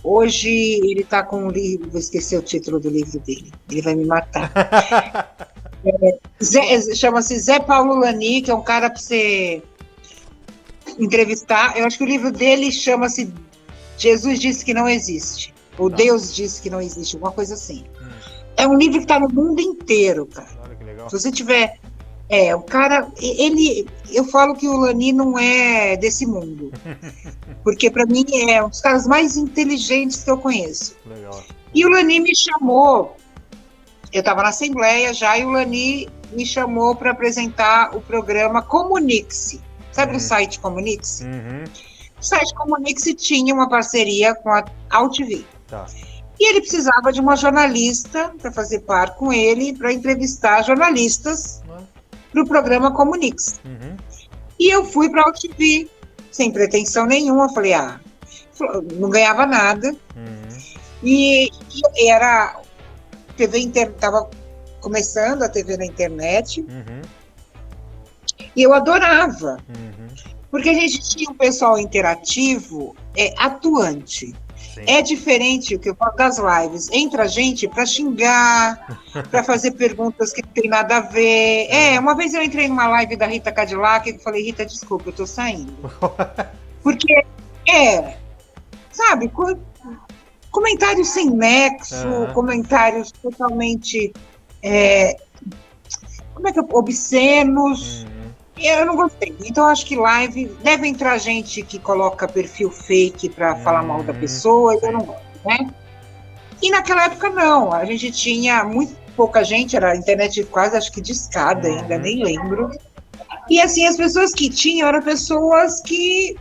Hoje ele está com um livro, vou esquecer o título do livro dele, ele vai me matar. Chama-se Zé Paulo Lani, que é um cara para você entrevistar. Eu acho que o livro dele chama-se Jesus disse que não existe. Ou Deus disse que não existe, alguma coisa assim. É um livro que está no mundo inteiro, cara. Olha que legal. Se você tiver... o cara... Eu falo que o Lani não é desse mundo. Porque, para mim, é um dos caras mais inteligentes que eu conheço. Legal. E o Lani me chamou... Eu estava na Assembleia já, e o Lani me chamou para apresentar o programa Comunique-se. Sabe o site Comunique-se? O site Comunique-se tinha uma parceria com a AltV. Tá. E ele precisava de uma jornalista para fazer par com ele, para entrevistar jornalistas para o programa Comunique-se. E eu fui para a AltV, sem pretensão nenhuma. Falei, não ganhava nada. E era... Estava começando a TV na internet. E eu adorava. Porque a gente tinha um pessoal interativo, atuante. Sim. É diferente o que eu falo das lives. Entra gente para xingar, para fazer perguntas que não tem nada a ver. Uma vez eu entrei numa live da Rita Cadillac e falei, Rita, desculpa, eu tô saindo. Porque, sabe, comentários sem nexo, comentários totalmente, obscenos. Eu não gostei. Então, acho que live deve entrar gente que coloca perfil fake para falar mal da pessoa, e eu não gosto, né? E naquela época, não. A gente tinha muito pouca gente, era a internet quase, acho que discada ainda, nem lembro. E, assim, as pessoas que tinham eram pessoas que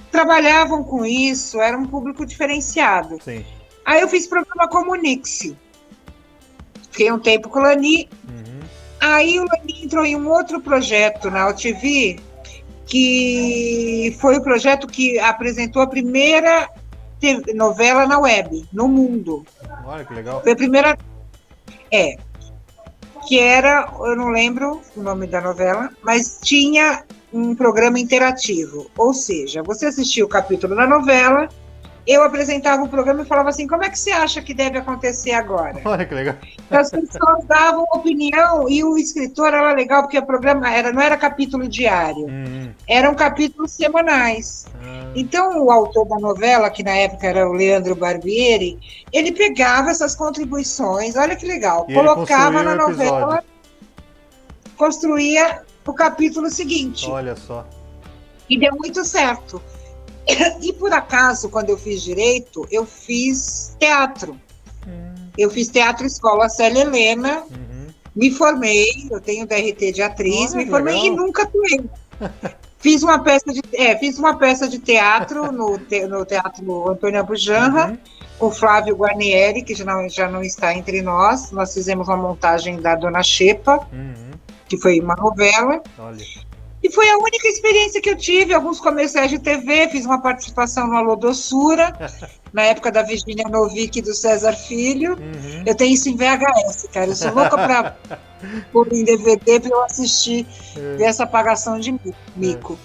trabalhavam com isso, era um público diferenciado. Sim. Aí eu fiz programa Comunique-se. Fiquei um tempo com o Lani. Aí o Lani entrou em um outro projeto na AltV, que foi o projeto que apresentou a primeira novela na web, no mundo. Olha que legal. Foi a primeira... que era, eu não lembro o nome da novela, mas tinha um programa interativo. Ou seja, você assistia o capítulo da novela, eu apresentava o programa e falava assim, como é que você acha que deve acontecer agora? Olha que legal. Então, as pessoas davam opinião e o escritor era legal, porque o programa não era capítulo diário, eram capítulos semanais. Então, o autor da novela, que na época era o Leandro Barbieri, ele pegava essas contribuições, olha que legal, colocava na novela, construía o capítulo seguinte. Olha só. E deu muito certo. E por acaso, quando eu fiz direito, eu fiz teatro. Eu fiz teatro escola Célia Helena, me formei, eu tenho DRT de atriz, me formei legal. E nunca atuei. Fiz uma peça de teatro no Teatro Antônio Abujanra, com Flávio Guarnieri, que já não está entre nós. Nós fizemos uma montagem da Dona Xepa, que foi uma novela. Olha. E foi a única experiência que eu tive, alguns comerciais de TV, fiz uma participação no Alô Doçura, na época da Virgínia Novick e do César Filho. Eu tenho isso em VHS, cara, eu sou louca para pôr em DVD para eu assistir, ver essa apagação de mico.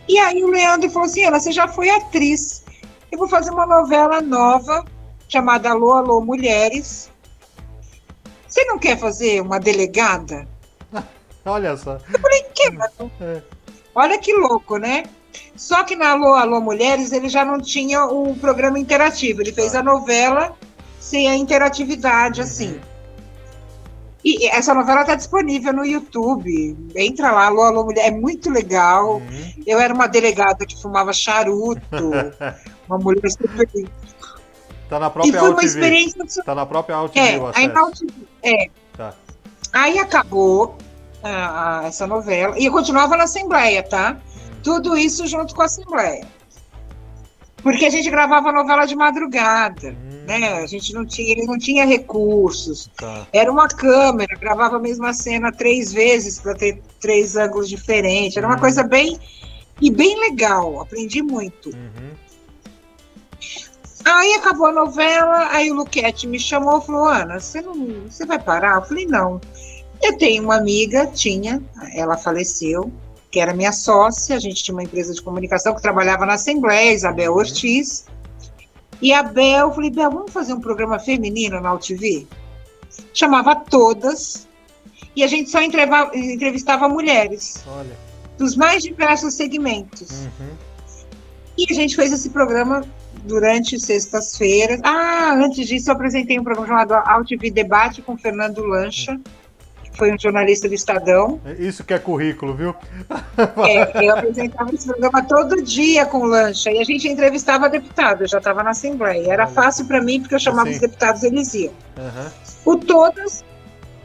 E aí o Leandro falou assim, Ana, você já foi atriz, eu vou fazer uma novela nova, chamada Alô, Alô, Mulheres. Você não quer fazer uma delegada? Olha só. Eu falei, que? Olha que louco, né? Só que na Alô, Alô Mulheres ele já não tinha o programa interativo. Ele fez a novela sem a interatividade, assim. E essa novela está disponível no YouTube. Entra lá, Alô, Alô Mulheres. É muito legal. Eu era uma delegada que fumava charuto. Uma mulher super... Tá na própria e foi uma AltV. Experiência... Tá na própria AltV o acesso. Aí na AltV, Tá. Aí acabou... essa novela, e eu continuava na Assembleia, tá? Tudo isso junto com a Assembleia. Porque a gente gravava novela de madrugada, né? A gente ele não tinha recursos. Tá. Era uma câmera, gravava a mesma cena 3 vezes para ter 3 ângulos diferentes. Era uma coisa bem legal, aprendi muito. Aí acabou a novela, aí o Luquete me chamou e falou, Ana, você vai parar? Eu falei, não. Eu tenho uma amiga, ela faleceu, que era minha sócia, a gente tinha uma empresa de comunicação que trabalhava na Assembleia, Isabel Ortiz. E a Bel, eu falei, Bel, vamos fazer um programa feminino na AltV? Chamava Todas, e a gente só entrevistava mulheres. Olha. Dos mais diversos segmentos. E a gente fez esse programa durante sextas-feiras. Antes disso, eu apresentei um programa chamado AltV Debate com Fernando Lancha, que foi um jornalista do Estadão. Isso que é currículo, viu? Eu apresentava esse programa todo dia com o Lancha, e a gente entrevistava deputado, eu já estava na Assembleia. Era fácil para mim, porque eu chamava os deputados, eles iam. O Todas,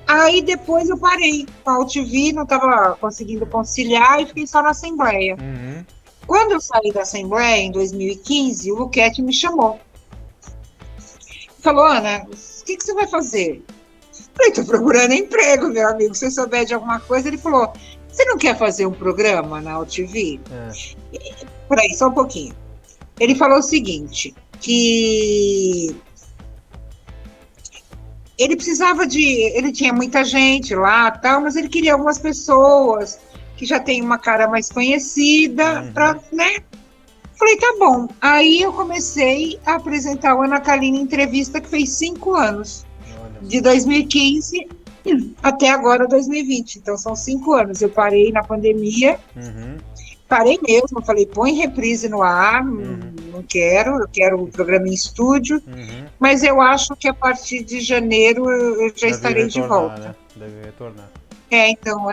aí depois eu parei com a AltV, não estava conseguindo conciliar, e fiquei só na Assembleia. Quando eu saí da Assembleia, em 2015, o Luquete me chamou. Falou, Ana, o que você vai fazer? Falei, estou procurando emprego, meu amigo. Se você souber de alguma coisa, ele falou, você não quer fazer um programa na AltV? Peraí, só um pouquinho. Ele falou o seguinte, que ele precisava ele tinha muita gente lá, tal, mas ele queria algumas pessoas que já tem uma cara mais conhecida, né? Falei, tá bom. Aí eu comecei a apresentar o Ana Kaline Entrevista, que fez 5 anos. De 2015 até agora, 2020. Então, são 5 anos. Eu parei na pandemia. Parei mesmo. Falei, põe reprise no ar. Não quero. Eu quero o programa em estúdio. Mas eu acho que a partir de janeiro eu já estarei de volta. Né? Deve retornar. Então,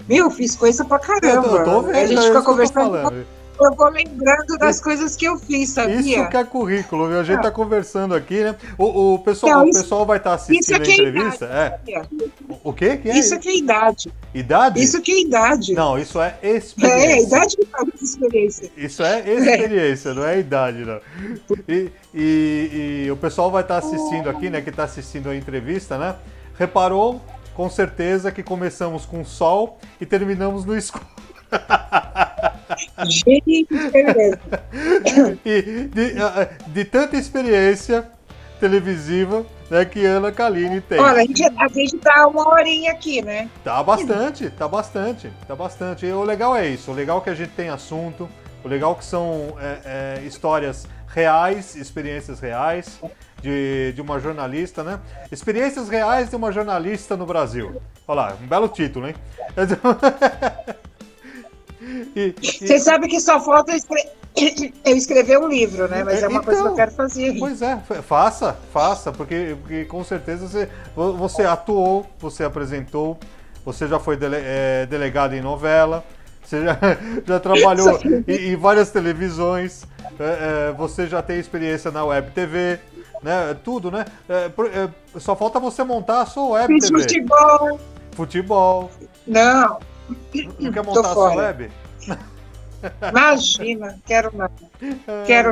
Meu, fiz coisa pra caramba. Eu tô vendo, a gente fica conversando. Eu vou lembrando das coisas que eu fiz, sabia? Isso que é currículo, viu? A gente tá conversando aqui, né? O pessoal, o pessoal vai estar assistindo a entrevista. O quê? Que é isso que é idade. Idade? Isso que é idade. Não, isso é experiência. Idade que faz experiência. Isso é experiência, não é idade, não. E o pessoal vai estar assistindo aqui, né? Que tá assistindo a entrevista, né? Reparou, com certeza, que começamos com sol e terminamos no escuro. Gente, e de tanta experiência televisiva, né, que Ana Kaline tem. Olha, a gente tá 1 horinha aqui, né? Tá bastante. E o legal é isso, o legal é que a gente tem assunto, o legal é que são histórias reais, experiências reais de uma jornalista, né? Experiências reais de uma jornalista no Brasil. Olha lá, um belo título, hein? Você sabe que só falta eu escrever um livro, né? Mas é uma coisa que eu quero fazer. Pois é, faça, porque com certeza você atuou, você apresentou, você já foi delegado em novela, você já trabalhou em várias televisões, você já tem experiência na Web TV, né? Tudo, né? Só falta você montar a sua Web TV. Futebol. Não quer montar a sua web? Imagina, quero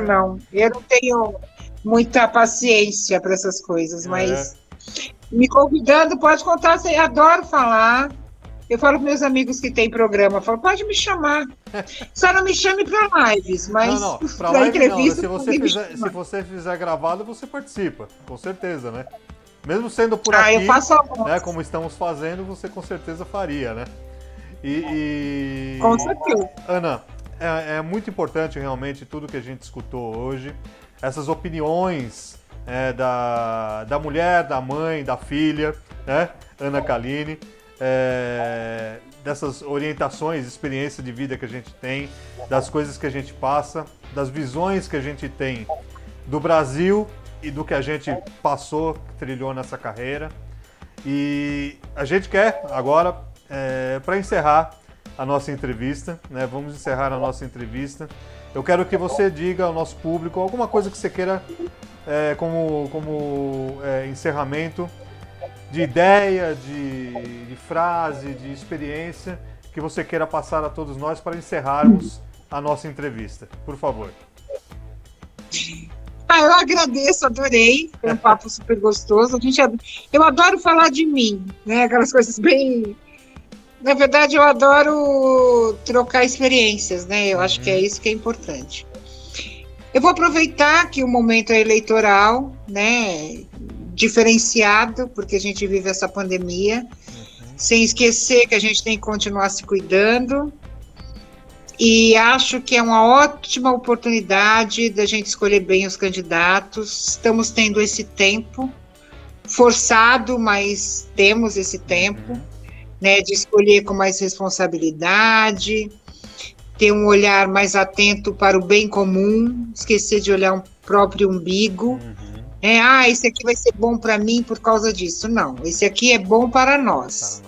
não. Eu não tenho muita paciência para essas coisas, mas me convidando, pode contar, eu adoro falar. Eu falo para meus amigos que têm programa, eu falo, pode me chamar. Só não me chame para lives, mas para live entrevista. Não. Se você fizer gravado, você participa, com certeza, né? Mesmo sendo por aqui, eu faço né, como estamos fazendo, você com certeza faria, né? Com certeza. Ana, é muito importante realmente tudo que a gente escutou hoje, essas opiniões da mulher, da mãe, da filha, né, Ana Kaline, dessas orientações, experiência de vida que a gente tem, das coisas que a gente passa, das visões que a gente tem do Brasil e do que a gente passou, trilhou nessa carreira. E a gente quer agora, para encerrar a nossa entrevista, né? Vamos encerrar a nossa entrevista. Eu quero que você diga ao nosso público alguma coisa que você queira como encerramento, de ideia, de frase, de experiência, que você queira passar a todos nós para encerrarmos a nossa entrevista. Por favor. Eu agradeço, adorei, foi um papo super gostoso. Eu adoro falar de mim, né? Aquelas coisas bem... Na verdade, eu adoro trocar experiências, né? Eu acho que é isso que é importante. Eu vou aproveitar que o momento é eleitoral, né? Diferenciado, porque a gente vive essa pandemia, sem esquecer que a gente tem que continuar se cuidando. E acho que é uma ótima oportunidade da gente escolher bem os candidatos. Estamos tendo esse tempo forçado, mas temos esse tempo, né, de escolher com mais responsabilidade, ter um olhar mais atento para o bem comum, esquecer de olhar próprio umbigo. Esse aqui vai ser bom para mim por causa disso. Não, esse aqui é bom para nós.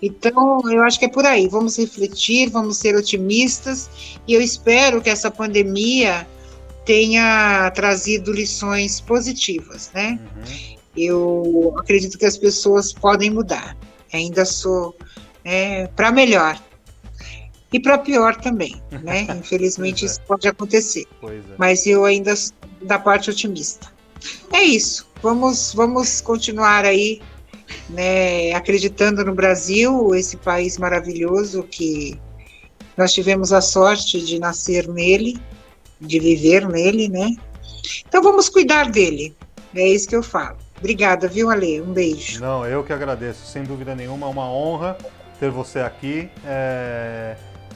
Então, eu acho que é por aí. Vamos refletir, vamos ser otimistas, e eu espero que essa pandemia tenha trazido lições positivas, né? Eu acredito que as pessoas podem mudar. Ainda sou para melhor. E para pior também, né? Infelizmente isso pode acontecer. Mas eu ainda sou da parte otimista. É isso. Vamos continuar aí, né, acreditando no Brasil, esse país maravilhoso que nós tivemos a sorte de nascer nele, de viver nele, né? Então vamos cuidar dele. É isso que eu falo. Obrigada, viu, Ale? Um beijo. Não, eu que agradeço. Sem dúvida nenhuma, é uma honra ter você aqui.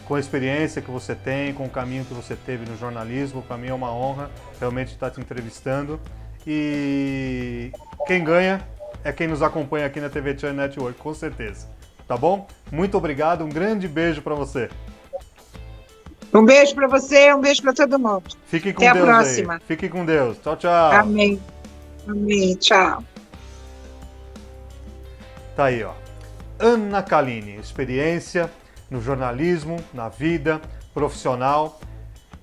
Com a experiência que você tem, com o caminho que você teve no jornalismo, para mim é uma honra realmente estar te entrevistando. E quem ganha é quem nos acompanha aqui na TV Channel Network, com certeza. Tá bom? Muito obrigado, um grande beijo para você. Um beijo para você, um beijo para todo mundo. Fique com Deus. Até a próxima. Aí. Fique com Deus. Tchau, tchau. Amém. Amém. Tchau. Tá aí, ó. Ana Calini, experiência no jornalismo, na vida profissional,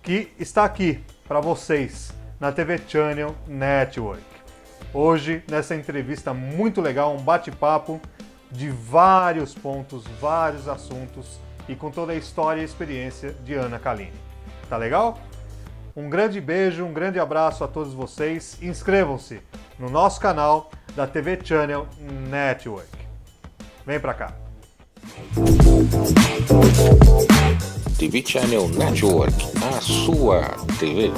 que está aqui para vocês na TV Channel Network. Hoje, nessa entrevista muito legal, um bate-papo de vários pontos, vários assuntos e com toda a história e experiência de Ana Calini. Tá legal? Um grande beijo, um grande abraço a todos vocês. Inscrevam-se no nosso canal da TV Channel Network. Vem pra cá. TV Channel Network, a sua TV.